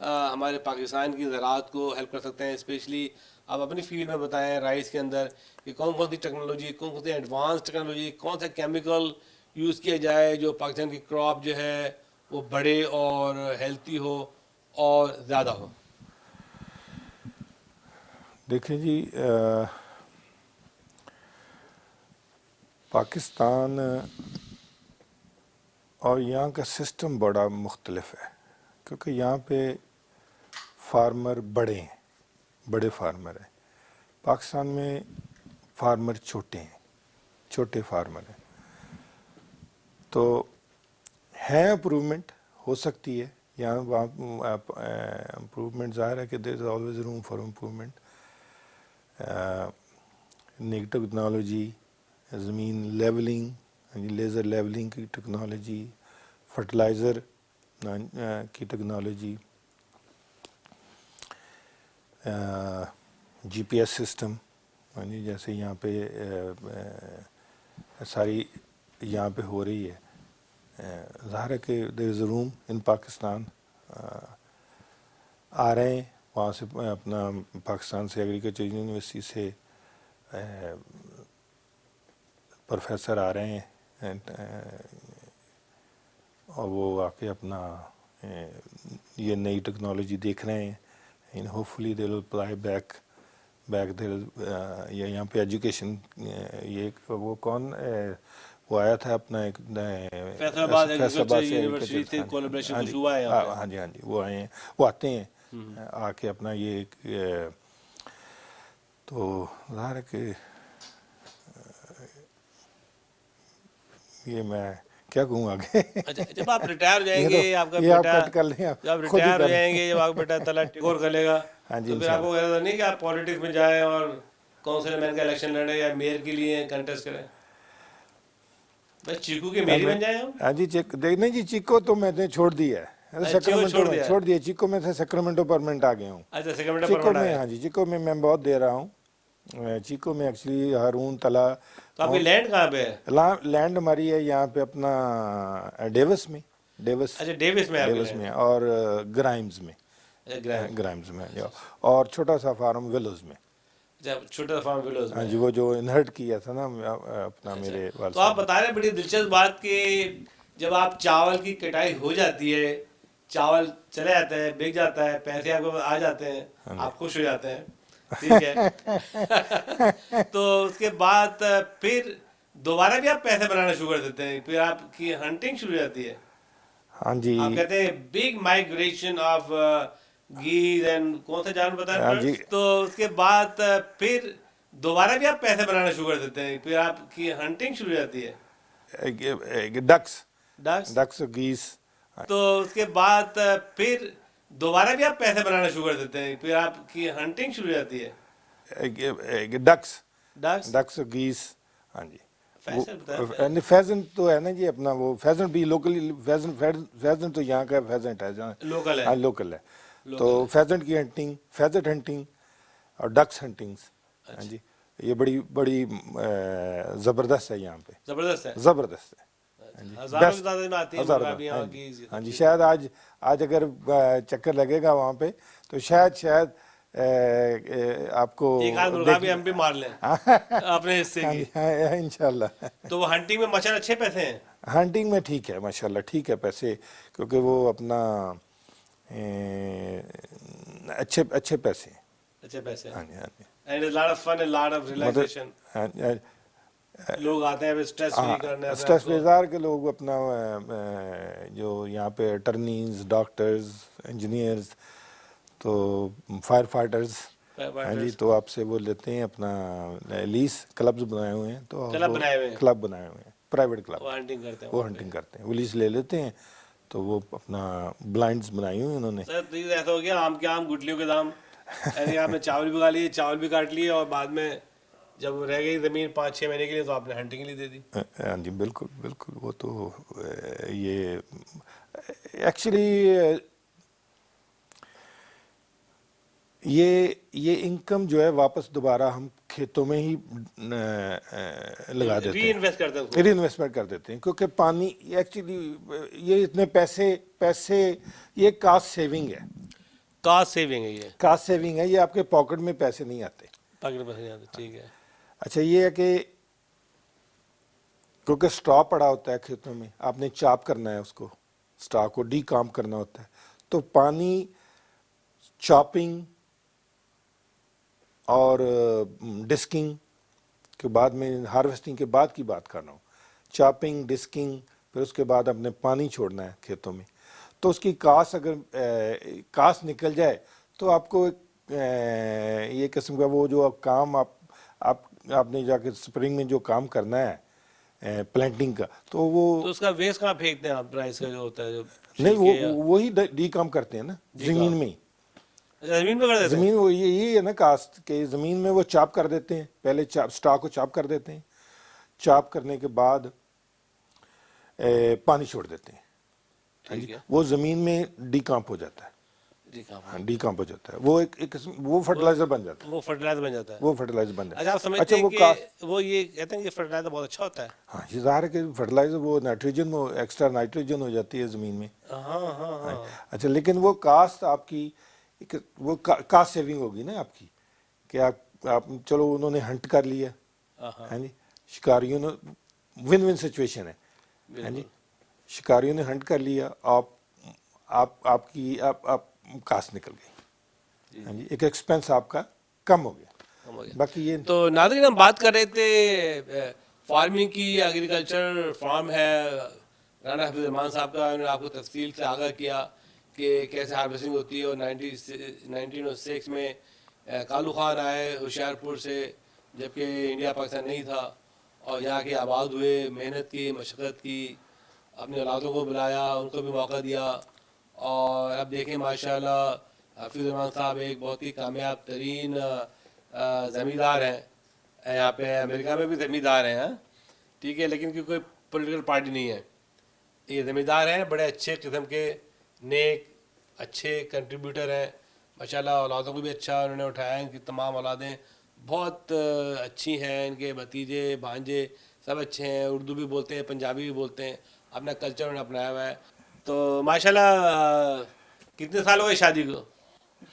हमारे पाकिस्तान की ज़राअत को हेल्प कर सकते हैं. स्पेशली आप अपनी फील्ड में बताएं राइस के अंदर कि कौन कौन सी टेक्नोलॉजी, कौन कौन सी एडवांस टेक्नोलॉजी, कौन सा केमिकल यूज़ किया जाए जो पाकिस्तान की क्रॉप जो है वो बड़े और हेल्थी हो और ज़्यादा हो. देखिए जी, पाकिस्तान और यहाँ का सिस्टम बड़ा मुख्तलिफ है, क्योंकि यहाँ पे फार्मर बड़े हैं, बड़े फार्मर हैं. पाकिस्तान में फार्मर छोटे हैं, छोटे फार्मर हैं. तो है इम्प्रूवमेंट हो सकती है यहाँ वहाँ. इम्प्रूवमेंट ज़ाहिर है कि there is always room for improvement. नई टेक्नोलॉजी, ज़मीन लेवलिंग, लेज़र लेवलिंग की टेक्नोलॉजी, फर्टिलाइज़र की टेक्नोलॉजी, GPS सिस्टम, जैसे यहाँ पे सारी यहाँ पे हो रही है. ज़ाहिर है कि there is room in Pakistan. आ रहे हैं वहाँ से, अपना पाकिस्तान से एग्रीकल्चर यूनिवर्सिटी से प्रोफेसर आ रहे हैं और वो आके अपना ये नई टेक्नोलॉजी देख रहे हैं. In hopefully they will apply back there. ये यहाँ पे एजुकेशन, ये वो कौन वो आया था अपना एक फैसलाबाद यूनिवर्सिटी से कोलैबोरेशन कुछ हुआ है यहाँ पे. हाँ जी वो आए हैं, वो आते हैं आके अपना ये तो ज़ाहिर है कि ये मैं क्या कहूँ आगे. अच्छा, जब आप रिटायर हो जाएंगे, आपका बेटा जब आप रिटायर हो जाएंगे, जब आपका बेटा तला टेक ओवर कर लेगा, तो फिर आपको ऐसा नहीं कि आप पॉलिटिक्स में जाएं और काउंसिलमैन का इलेक्शन लड़े या मेयर के लिए कंटेस्ट करें? बस चीकू के मेयर बन जाए हम. हाँ जी, नहीं जी, चीको तो मैंने छोड़ दिया है. सैक्रामेंटो छोड़ दिया. चीको में से सैक्रामेंटो परमानेंट आ गया हूँ. अच्छा, सैक्रामेंटो चीको में. हाँ जी, चीको में मैं बहुत दे रहा हूँ. चीको में एक्चुअली हारून तला. तो आपकी लैंड कहाँ पे है? लैंड हमारी है यहाँ पे अपना डेविस में. अच्छा, डेविस में और ग्राइम्स में. ग्राइम्स में और छोटा सा फार्म विलोज में. छोटा फार्म विलोज. हाँ जी, वो जो इनहर्ट किया था ना अपना मेरे वाल. तो आप बता रहे हैं बड़ी दिलचस्प बात कि जब आप चावल की कटाई हो जाती है, चावल चले जाता है, बिक जाता है, पैसे आपको आ जाते हैं, आप खुश हो जाते हैं, ठीक है. तो उसके बाद फिर दोबारा भी आप पैसे बनाना शुरू कर देते हैं, फिर आपकी हंटिंग शुरू हो जाती है. हाँ जी, आप कहते हैं बिग माइग्रेशन ऑफ गीज एंड कौन सा जानवर बता रहे हैं. तो उसके बाद फिर दोबारा भी आप पैसे बनाना शुरू कर देते हैं, फिर आपकी हंटिंग शुरू हो जाती है. डक्स गीज. तो उसके बाद फिर दोबारा भी आप पैसे बनाना शुरू कर देते हैं, फिर आपकी हंटिंग शुरू हो जाती है. डक्स गीज. हाँ जी, फेजेंट तो है ना जी अपना. वो फेजेंट भी लोकली, फेजेंट तो यहाँ का फेजेंट है, लोकल है. हाँ, लोकल है. तो फेजेंट की हंटिंग, फेजेंट हंटिंग और डक्स हंटिंग. हाँ जी, ये बड़ी बड़ी ज़बरदस्त है यहाँ पे, जबरदस्त है। ज़बरदस्त है। हजारों की तादाद में आती है हज़ारों मुर्गा भी यहाँ हाँ की। जी, हाँ जी। शायद आज अगर चक्कर लगेगा वहाँ पे तो शायद आपको एक आध मुर्गा भी हम भी मार लें अपने हिस्से हाँ की। जी, हाँ, इंशाल्लाह। तो वो हंटिंग में मच्छर अच्छे पैसे हैं। हंटिंग में ठीक है माशाल्लाह, ठीक है पैसे, क्योंकि वो अपना अच्छे पैसे हैं। अच्छे पैसे हैं। हाँ जी, हाँ जी। And lot of fun and lot of relaxation. हाँ, लोग आते हैं स्ट्रेस फ्री करने अपने स्ट्रेस आप को। बेजार के लोग अपना जो यहाँ पे अटर्नीज, डॉक्टर्स, इंजीनियर्स, तो फायर फाइटर्स, हाँ जी, तो आपसे वो लेते हैं अपना लीज, क्लब्स बनाए हुए हैं, तो क्लब बनाए हुए हैं। क्लब बनाए हुए हैं, प्राइवेट क्लब, वो हंटिंग करते हैं वो वहाँ पे। हंटिंग करते हैं, वो लीज ले लेते हैं, तो वो अपना ब्लाइंड्स बनाई हुई हैं उन्होंने। सर तो ये ऐसा हो गया आम के आम गुटलियों के दाम, यानी आपने चावल भी उगा लिए, चावल भी काट लिए, और बाद में जब रह गई ज़मीन 5-6 महीने के लिए तो आपने हंटिंग के लिए दे दी। हाँ जी, बिल्कुल बिल्कुल। वो तो ये एक्चुअली ये इनकम जो है वापस दोबारा हम खेतों में ही लगा देते हैं, रीइन्वेस्ट करते हैं उसको। रीइन्वेस्टमेंट कर देते हैं, क्योंकि पानी एक्चुअली ये इतने पैसे ये कास्ट सेविंग है, कास्ट सेविंग है ये, कास्ट सेविंग है, ये आपके पॉकेट में पैसे नहीं आते। पकड़ पैसे नहीं आते, ठीक है। अच्छा, ये है कि क्योंकि स्ट्रॉ पड़ा होता है खेतों में, आपने चाप करना है उसको, स्ट्रॉ को डीकॉम्प करना होता है, तो पानी चॉपिंग और डिस्किंग के बाद में, हार्वेस्टिंग के बाद की बात कर रहा हूँ, चॉपिंग, डिस्किंग, फिर उसके बाद आपने पानी छोड़ना है खेतों में, तो उसकी कास्ट अगर कास्ट निकल जाए तो आपको ये किस्म का वो जो काम आपने जाके स्प्रिंग में जो काम करना है प्लांटिंग का, तो वो तो उसका वेस्ट कहाँ फेंकते हैं आप, राइस का जो होता है जो नहीं, वही डीकॉम्प करते हैं ना जमीन में ही। जमीन में कर देते हैं। जमीन वो ये है ना कास्ट के, जमीन में वो चाप कर देते हैं, पहले स्टॉक को चाप कर देते हैं, चाप करने के बाद पानी छोड़ देते हैं, ठीक है। वो जमीन में डीकॉम्प हो जाता है, डीकॉम्प हो जाता है, वो एक वो फर्टिलाइजर बन जाता है, वो फर्टिलाइजर बन जाता है, वो फर्टिलाइजर बन जाता है। अच्छा, आप समझते हैं कि वो ये कहते हैं कि फर्टिलाइजर बहुत अच्छा होता है। हाँ, ये ज़ाहिर है कि फर्टिलाइजर वो नाइट्रोजन, वो एक्स्ट्रा नाइट्रोजन हो जाती है ज़मीन में। हाँ। अच्छा, लेकिन वो कास्ट आपकी वो कास्ट सेविंग होगी ना आपकी, कि आप चलो उन्होंने हंट कर लिया, है जी, शिकारियों ने, विन विन सिचुएशन है, जी, शिकारियों ने हंट कर लिया, आपकी कास्ट निकल गई, हाँ जी, एक एक्सपेंस आपका कम हो गया। बाकी ये तो नाज़रीन, हम बात कर रहे थे फार्मिंग की, एग्रीकल्चर फार्म है राना हफीज़ रहमान साहब का, उन्होंने आपको तफसील से आगाह किया कि कैसे हार्वेस्टिंग होती है। और 1906 में कालू खान आए होशियारपुर से, जबकि इंडिया पाकिस्तान नहीं था, और यहाँ के आबाद हुए, मेहनत की, मशक्क़त की, अपने औलादों को बुलाया, उनको भी मौका दिया, और अब देखें माशाल्लाह हफीज़ रहमान साहब एक बहुत ही कामयाब तरीन ज़मींदार हैं। यहाँ पे अमेरिका में भी ज़मींदार हैं, ठीक है, लेकिन कोई पॉलिटिकल पार्टी नहीं है, ये ज़मींदार हैं, बड़े अच्छे किस्म के, नेक, अच्छे कंट्रीब्यूटर हैं माशाल्लाह। औलादों को भी अच्छा उन्होंने उठाया, इनकी तमाम औलादें बहुत अच्छी हैं, इनके भतीजे भांजे सब अच्छे हैं, उर्दू भी बोलते हैं, पंजाबी भी बोलते हैं, अपना कल्चर उन्होंने अपनाया हुआ है। तो माशाल्लाह कितने साल हो गए शादी को?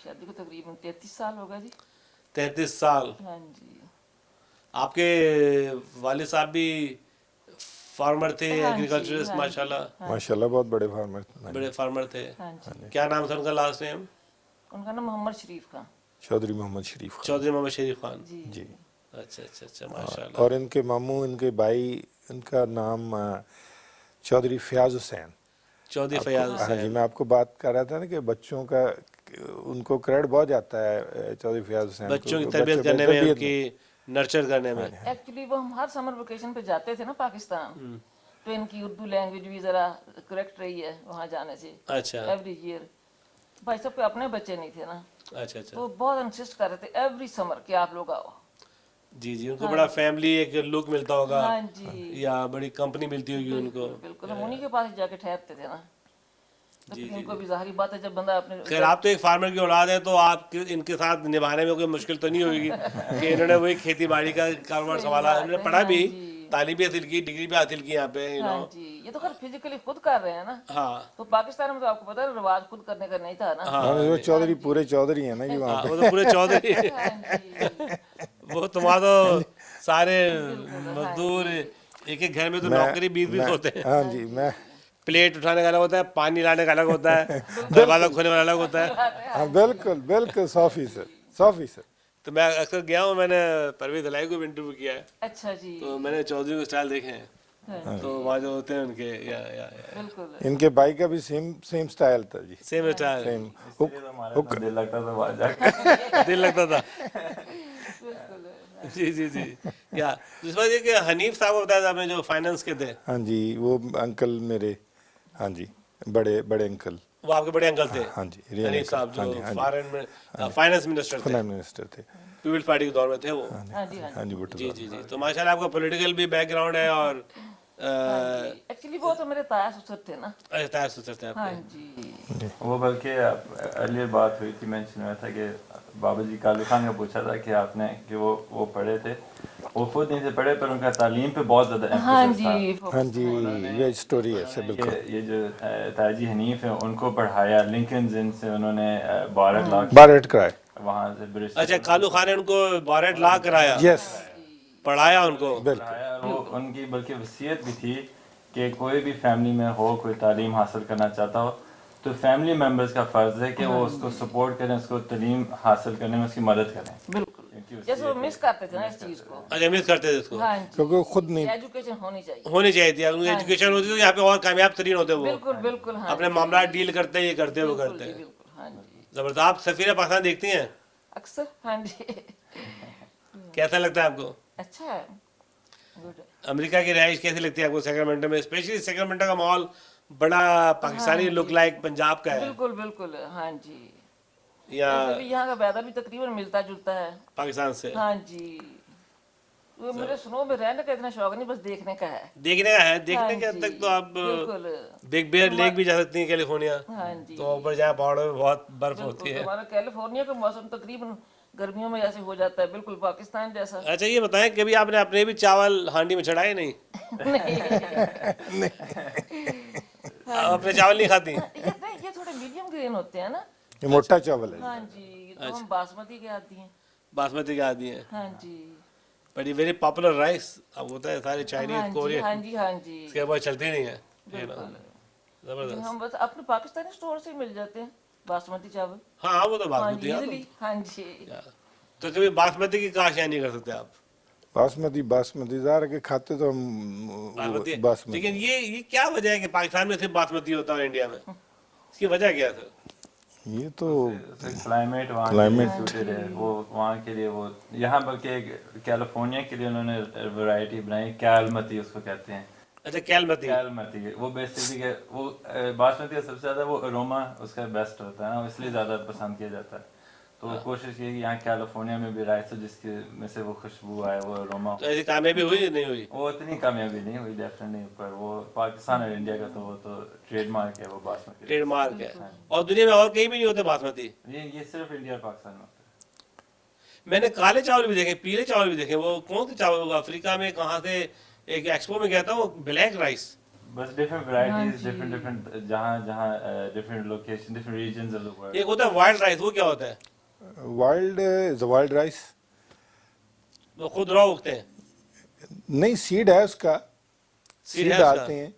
शादी को तकरीबन 33 साल हो गए जी। 33 साल। हाँ जी। आपके वालिद साहब भी फार्मर थे, हाँ एग्रीकल्चरिस्ट माशाल्लाह? माशाल्लाह बहुत बड़े फार्मर, बड़े फार्मर थे। हाँ जी। क्या नाम था उनका लास्ट नेम? उनका नाम मोहम्मद शरीफ खान। चौधरी मोहम्मद शरीफ खान। चौधरी मोहम्मद शरीफ खान जी। अच्छा माशाल्लाह। और इनके मामू, इनके भाई, इनका नाम चौधरी फयाज हुसैन। चौधरी फयाज हुसैन। हाँ जी, मैं आपको बात कर रहा था ना कि बच्चों का उनको क्रेडिट बहुत जाता है चौधरी फयाज हुसैन, बच्चों की तरबियत करने में, उनकी नर्चर करने में। एक्चुअली वो हम हर समर वेकेशन पे जाते थे ना पाकिस्तान, तो इनकी उर्दू लैंग्वेज भी ज़रा करेक्ट रही है वहाँ जाने से। अच्छा। एवरी ईयर भाई साहब के अपने बच्चे नहीं थे ना, अच्छा। तो बहुत इंसिस्ट कर रहे थे एवरी समर कि आप लोग आओ। जी, उनको बड़ा फैमिली एक लुक मिलता होगा। हाँ जी। या बड़ी कंपनी मिलती होगी उनको। बिल्कुल, हम उन्हीं के पास जाके ठहरते थे ना। इनको भी जाहिर बात है जब बंदा अपने खैर आप तो एक फार्मर की औलाद है, तो आप इनके साथ निभाने में कोई मुश्किल तो नहीं होगी कि इन्होंने वही खेती बाड़ी का कारोबार संभाला, इन्होंने पढ़ा भी, तालीम भी हासिल की, डिग्री भी हासिल की यहाँ पे, हाँ जी, ये तो खैर फिजिकली खुद कर रहे हैं ना। हाँ, तो पाकिस्तान में तो आपको पता है रिवाज खुद करने का नहीं था ना। हाँ, वो चौधरी पूरे चौधरी है ना जी वहाँ पे। वो तो पूरे चौधरी वो तुम्हारा तो सारे मजदूर एक एक घर में तो नौकरी 20-20 होते हैं। हाँ जी, मैं प्लेट उठाने का अलग होता है, पानी लाने का अलग होता है, दरवाजा खोलने वाला अलग होता है। हाँ बिल्कुल बिल्कुल 100%। तो मैं अक्सर गया हूँ, मैंने परवेज इलाही को भी इंटरव्यू किया है, अच्छा जी। तो मैंने चौधरी के स्टाइल देखे हैं, तो वहाँ जो होते हैं उनके या बिल्कुल इनके भाई का भी सेम स्टाइल था जी, सेम स्टाइल, सेम हुक दिल लगता था वहाँ जाके। दिल लगता था। जी जी जी। या जिस बात ये कि हनीफ साहब को बताया था आपने जो फाइनेंस के थे, हाँ जी, वो अंकल मेरे, हाँ जी, बड़े अंकल, वो आपके बड़े अंकल थे। हाँ जी, हनीफ साहब जो हाँ जी, फॉरेन में फाइनेंस मिनिस्टर थे, फाइनेंस मिनिस्टर थे, पीपल्स पार्टी के दौर में थे वो। हाँ जी हाँ जी, भुट्टो जी जी जी। तो माशाल्लाह आपका पॉलिटिकल भी बैकग्राउंड है और एक्चुअली वो तो मेरे ताया ससुर थे ना। ताया ससुर थे हाँ आपके। जी। वो बल्कि अर्लियर बात हुई थी, मेंशन हुआ था कि बाबा जी कालू खान का पूछा था कि आपने कि वो पढ़े थे, वो खुद नहीं थे पढ़े पर उनका तालीम पे बहुत ज़्यादा हाँ एम्फेसिस जी था। हाँ जी, ये स्टोरी है से बिल्कुल। ये जो ताजी हनीफ है उनको पढ़ाया लिंकन जिन से उन्होंने बारेट कराए वहाँ से ब्रिटिश अच्छा, कालू खान ने उनको बारेट ला कराया, यस, पढ़ाया उनको। पढ़ाया। वो उनकी बल्कि वसीयत भी थी कि कोई भी फैमिली में हो कोई तालीम हासिल करना चाहता हो तो फैमिली मेंबर्स का फ़र्ज़ है कि वो उसको सपोर्ट करें, उसको तालीम हासिल करने में उसकी मदद करें। बिल्कुल, जैसे वो मिस करते थे ना इस चीज़ को। अच्छा, मिस करते थे इसको, हाँ जी, क्योंकि वो खुद नहीं, एजुकेशन होनी चाहिए। होनी चाहिए थी। अगर एजुकेशन होती तो यहाँ पे और कामयाब तरीन होते वो, बिल्कुल बिल्कुल। हाँ अपने मामला डील करते हैं, ये करते हैं वो करते हैं। बिल्कुल। हाँ जी, जबरदस्त। आप सफीर पाकिस्तान देखती हैं अक्सर। हाँ जी। कैसा लगता है आपको? अच्छा है, गुड। अमेरिका की रहाइश कैसी लगती है आपको सैक्रामेंटो में? स्पेशली सैक्रामेंटो का माहौल बड़ा पाकिस्तानी लुक लाइक पंजाब का है। बिल्कुल बिल्कुल। हाँ जी, यहाँ यहाँ का वेदर भी तकरीबन मिलता जुलता है पाकिस्तान से। हाँ जी, वो मुझे स्नो में रहने का इतना शौक नहीं, बस देखने का है। देखने का है, देखने के हद तक तो आप बिग बेयर लेक भी जा सकती हैं कैलिफोर्निया। हाँ जी, तो ऊपर जहाँ पहाड़ों में बहुत बर्फ होती है। हमारा कैलिफोर्निया का मौसम तकरीबन गर्मियों में ऐसे हो जाता है, बिल्कुल पाकिस्तान जैसा। अच्छा, ये बताएं कभी आपने अपने भी चावल हांडी में चढ़ाए? नहीं अपने चावल नहीं खाती? ये थोड़े मीडियम ग्रेन होते हैं ना, ये मोटा चावल है। हाँ जी, ये तो हम बासमती के आती हैं। बासमती के आती हैं। हाँ जी, बट ये वेरी पॉपुलर राइस अब होता है सारे चाइनीज कोरियन, हाँ जी, हाँ जी, इसके बाद चलती नहीं है। जबरदस्त। हम बस अपने पाकिस्तानी स्टोर से मिल जाते हैं बासमती चावल। हाँ वो तो बासमती है। हाँ जी, तो कभी बासमती की काश नहीं कर सकते आप? बासमती ज़ाहिर के खाते तो हम बासमती। लेकिन ये क्या वजह है कि पाकिस्तान में सिर्फ बासमती होता है और इंडिया में? इसकी वजह क्या है? ये तो क्लाइमेट वहाँ सूटेड है, वो वहाँ के लिए वो यहाँ बल्कि कैलिफोर्निया के लिए उन्होंने वैरायटी बनाई, कैलमती उसको कहते हैं। अच्छा, कैलमती वो बेसिकली वो बासमती का सबसे ज़्यादा वो अरोमा उसका बेस्ट होता है ना, इसलिए ज़्यादा पसंद किया जाता है। तो कोशिश की कि यहाँ कैलिफोर्निया में भी राइस जिसके में से वो खुशबू आए, वो अरोमा। तो ऐसी कामयाबी हुई नहीं हुई? वो इतनी कामयाबी नहीं हुई डेफिनेटली, पर वो पाकिस्तान और इंडिया का तो वो तो ट्रेडमार्क है, वो बासमती ट्रेडमार्क है। और दुनिया में और कहीं भी नहीं होते बासमती? ये सिर्फ इंडिया और पाकिस्तान में होता है। मैंने काले चावल भी देखे, पीले चावल भी देखे। वो कौन से चावल? अफ्रीका में कहाँ से एक एक्सपो में गया था, वो ब्लैक राइस। बस डिफरेंट वैरायटीज, डिफरेंट जहाँ different location, different reasons of the world. एक होता है वाइल्ड राइस, वो क्या होता है? वाइल्ड राइस वो खुद रॉ उगते हैं? नहीं, सीड है उसका, सीड है आते हैं।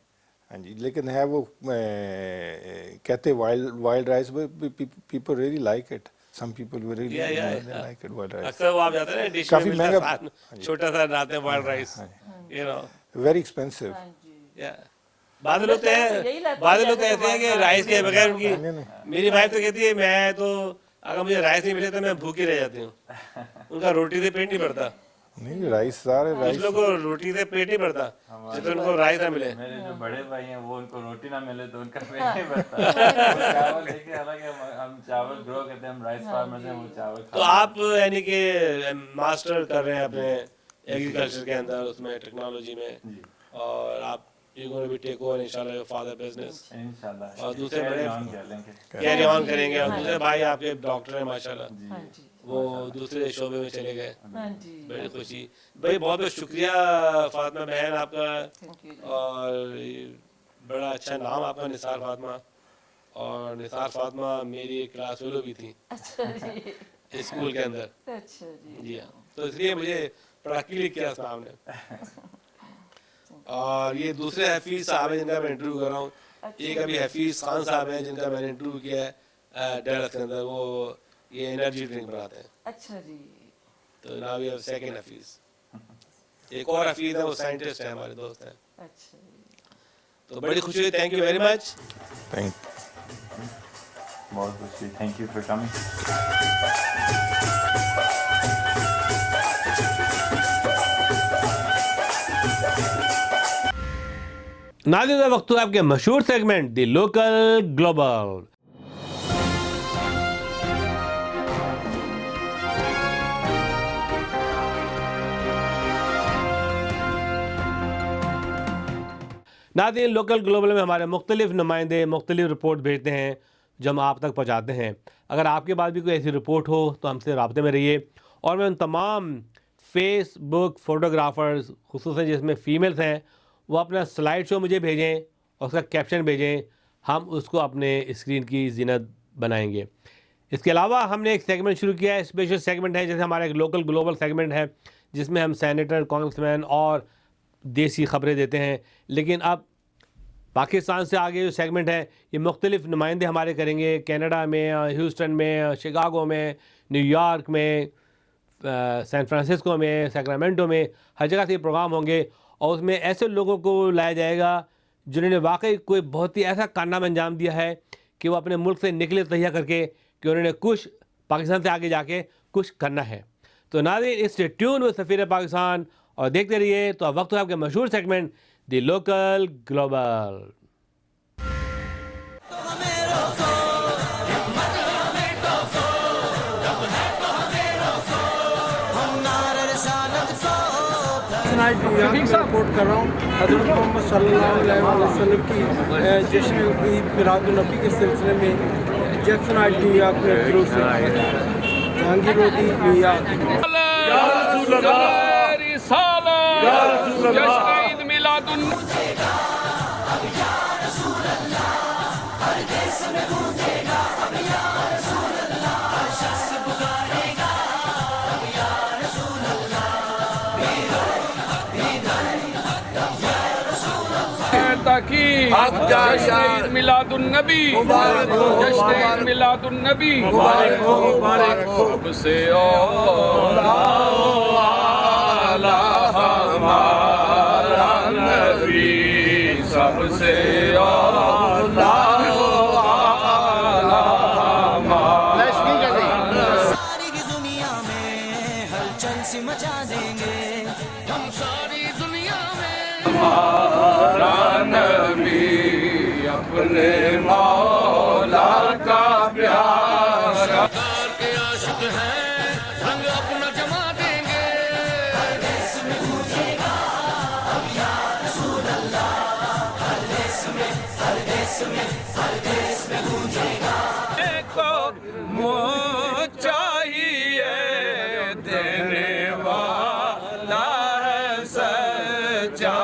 हाँ जी, लेकिन है वो कहते wild rice, people really like it, some people really like it wild rice. अक्सर वो आप जाते हैं डिश काफी में महंगा, छोटा सा बनाते हैं wild rice, you know, very expensive. बाद लोग तो ऐसे हैं कि राइस के बगैर उनकी, मेरी वाइफ तो कहती है मैं तो अगर मुझे राइस नहीं मिले तो मैं भूखी रह जाती हूँ। उनका रोटी से पेट नहीं भरता। नहीं, राइस सारे राइस, कुछ लोगों को रोटी से पेट नहीं भरता जब उनको राइस ना मिले। मेरे जो बड़े भाई हैं वो उनको रोटी ना मिले तो उनका पेट नहीं भरता। चावल देखिए, हालांकि हम चावल ग्रो करते हैं, हम राइस फार्मर्स हैं, वो चावल। तो आप यानी कि मास्टर कर रहे हैं अपने एग्रीकल्चर के अंदर, उसमें टेक्नोलॉजी में, और आप you going to take over इंशाल्लाह योर फादर बिजनेस इंशाल्लाह और दूसरे बड़े करेंगे कैरी ऑन करेंगे और दूसरे भाई आपके डॉक्टर हैं माशाल्लाह वो दूसरे शोबे में चले गए बड़ी खुशी भाई बहुत बहुत शुक्रिया फातिमा बहन आपका और बड़ा अच्छा नाम आपका निसार फातिमा और निसार फातिमा मेरी एक क्लास फेलो भी थी स्कूल के अंदर जी हाँ तो इसलिए मुझे बड़ा क्लिक किया उस नाम ने और ये दूसरे हफीज साहब हैं जिनका मैं इंटरव्यू कर रहा हूँ एक अभी हफीज खान साहब हैं जिनका मैंने इंटरव्यू किया है डैलस के अंदर वो ये एनर्जी ड्रिंक बनाते हैं अच्छा जी तो now we have second Hafeez एक और हफीज है वो साइंटिस्ट है हमारे दोस्त हैं अच्छा तो बड़ी खुशी हुई thank you very much thank बहुत खुशी थैंक यू फॉर कमिंग नाज़रीन का वक्त हुआ आपके मशहूर सेगमेंट द लोकल ग्लोबल। नाज़रीन लोकल ग्लोबल में हमारे मुख्तलिफ नुमाइंदे मुख्तलिफ रिपोर्ट भेजते हैं जो हम आप तक पहुँचाते हैं। अगर आपके पास भी कोई ऐसी रिपोर्ट हो तो हमसे राब्ते में रहिए और मैं उन तमाम फेसबुक फ़ोटोग्राफ़र्स खुसूसन जिसमें फ़ीमेल्स हैं वो अपना स्लाइड शो मुझे भेजें और उसका कैप्शन भेजें, हम उसको अपने स्क्रीन की ज़ीनत बनाएंगे। इसके अलावा हमने एक सेगमेंट शुरू किया है, स्पेशल सेगमेंट है, जैसे हमारा एक लोकल ग्लोबल सेगमेंट है जिसमें हम सेनेटर, कांग्रेसमैन और देसी ख़बरें देते हैं। लेकिन अब पाकिस्तान से आगे जो सेगमेंट है ये मुख्तलिफ़ नुमाइंदे हमारे करेंगे, कनाडा में, ह्यूस्टन में, शिकागो में, न्यूयॉर्क में, सैन फ्रांसिस्को में, सैक्रामेंटो में, हर जगह से ये प्रोग्राम होंगे और उसमें ऐसे लोगों को लाया जाएगा जिन्होंने वाकई कोई बहुत ही ऐसा कारनामा अंजाम दिया है कि वो अपने मुल्क से निकले तैयार करके कि उन्होंने कुछ पाकिस्तान से आगे जाके कुछ करना है। तो नाज़रीन स्टे ट्यून विद सफ़ीर पाकिस्तान और देखते रहिए। तो अब वक्त है आपके मशहूर segment the local global. Report कर रहा हूँ हज़रत मोहम्मद सल्लल्लाहु अलैहि वसल्लम की जश्न ईद मिलादुन्नबी के सिलसिले में जैक्सन हाइट न्यूयॉर्क में जुलूस जहांगीर रोडी न्यूयॉर्क। जश्न मिलादुन्नबी जश्न मिलादुन्नबी मुबारक हो सबसे आला हमारा नबी सबसे आला सारी दुनिया में हलचल सी मचा देंगे हम सारी दुनिया में अपने मौला का प्यारा के आशिक हैं रंग अपना जमा देंगे हर देश में गूंजेगा अब या रसूल अल्लाह हर देश में हर देश में हर देश में गूंजेगा को मुझ चाहिए देने वाला है सच्चा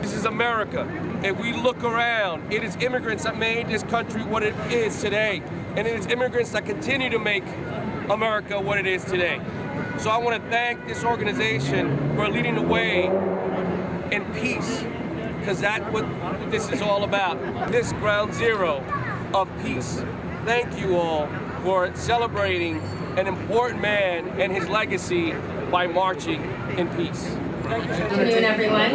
This is America, and we look around. It is immigrants that made this country what it is today, and it is immigrants that continue to make America what it is today. So I want to thank this organization for leading the way in peace, because that's what this is all about. This ground zero of peace. Thank you all for celebrating an important man and his legacy by marching in peace. afternoon, everyone.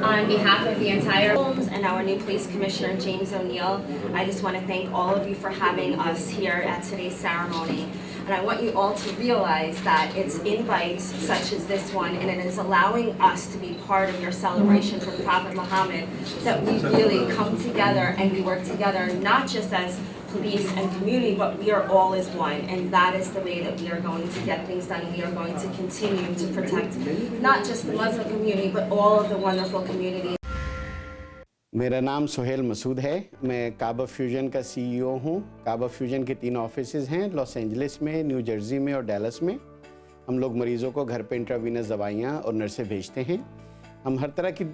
On behalf of the entire Holmes and our new police commissioner, James O'Neill, I just want to thank all of you for having us here at today's ceremony. And I want you all to realize that it's invites such as this one, and it is allowing us to be part of your celebration for Prophet Muhammad, that we really come together and we work together, not just as police and community, but we are all as one, and that is the way that we are going to get things done. We are going to continue to protect not just the Muslim community, but all of the wonderful communities. मेरा नाम सुहेल मसूद है। मैं काबा fusion का CEO हूँ। काबा fusion के 3 offices हैं, Los Angeles में, new Jersey में और डैलस में। हम लोग मरीज़ों को घर पे इंट्रावीनस दवाइयाँ और नर्सें भेजते हैं। हम हर तरह की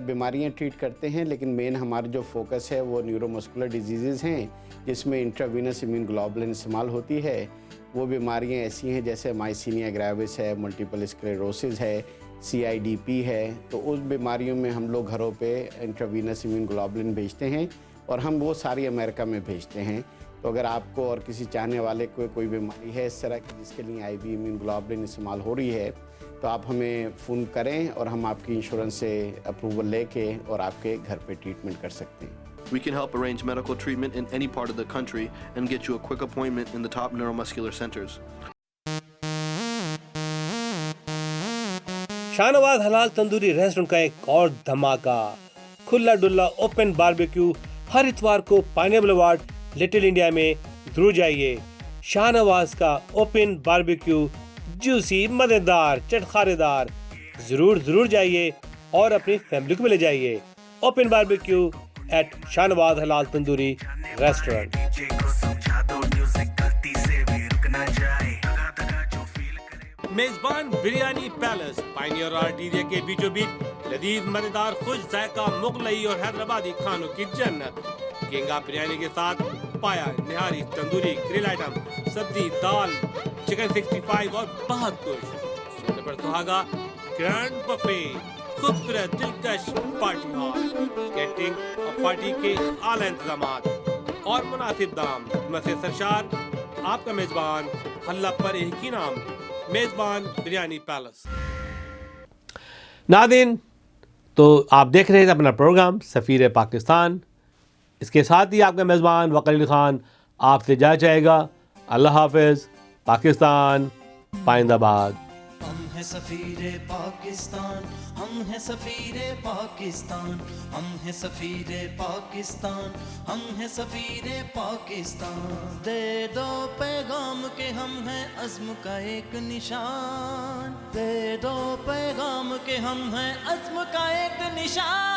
बीमारियाँ ट्रीट करते हैं, लेकिन मेन हमारा जो फोकस है वो न्यूरोमस्कुलर डिजीज़ हैं, जिसमें इंट्रावीनस इम्यून ग्लोबुलिन इस्तेमाल होती है। वो बीमारियाँ ऐसी हैं जैसे माइसीनिया ग्रेविस है, मल्टीपल स्क्लेरोसिस है, CIDP है। तो उस बीमारियों में हम लोग घरों पे इंट्रावीनस इम्यून ग्लोबुलिन भेजते हैं और हम वो सारी अमेरिका में भेजते हैं। तो अगर आपको और किसी चाहने वाले को कोई बीमारी है इस तरह की जिसके लिए IV इम्यून ग्लोबुलिन इस्तेमाल हो रही है, तो आप हमें फ़ोन करें और हम आपकी इंश्योरेंस से अप्रूवल लेके और आपके घर पे ट्रीटमेंट कर सकते हैं। We can help arrange medical treatment in any part of the country and get you a quick appointment in the top neuromuscular centers. Shahnawaz हलाल तंदूरी रेस्टोरेंट का एक और धमाका, खुला डुल्ला ओपन बारबेक्यू हर इतवार को पाइनएप्पल बुलेवार्ड लिटिल इंडिया में जरूर जाइए। शाहनवाज का ओपन बारबेक्यू जूसी, मजेदार, चटखारेदार, जरूर जाइए और अपनी फैमिली को भी ले जाइए। ओपन बारबेक्यू एट शाहनवाज हलाल तंदूरी रेस्टोरेंट। मेजबान बिरयानी पैलेस, पाइनियर आर्टीरिया के बीचों बीच लजीज, मजेदार, खुश जायका मुगलई और हैदराबादी खानों की जन्नत। केंगा बिरयानी के साथ पाया, निहारी, तंदूरी, ग्रिल आइटम, सब्जी, दाल, चिकन 65 और बहुत कुछ। सोने पर सुहागा, ग्रैंड बफे, खूबसूरत दिलकश पार्टी हॉल, कैटरिंग और पार्टी के आला इंतजामात और मुनासिब दाम। मसे सरशार, आपका मेजबान, हल्ला पर एक ही नाम, मेजबान बिरयानी पैलेस। नादिन, तो आप देख रहे थे अपना प्रोग्राम सफ़ीर पाकिस्तान। इसके साथ ही आपका मेज़बान वकील खान आपसे जा जाएगा। अल्लाह हाफ़िज़। पाकिस्तान पाइंदाबाद। हम हैं सफ़ीर पाकिस्तान, हम हैं सफ़ीर पाकिस्तान, हम हैं सफ़ीर पाकिस्तान, हम हैं सफ़ीर पाकिस्तान। दे दो पैगाम के हम हैं अज़्म का एक निशान, दे दो पैगाम के हम हैं अज़्म का एक निशान।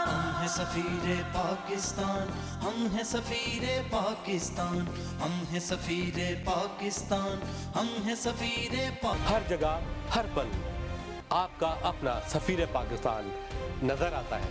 हम हैं सफ़ीर पाकिस्तान, हम हैं सफ़ीर पाकिस्तान, हम हैं सफ़ीर पाकिस्तान, हम हैं सफ़ीर हर जगह हर पल आपका अपना सफ़ीर पाकिस्तान नजर आता है।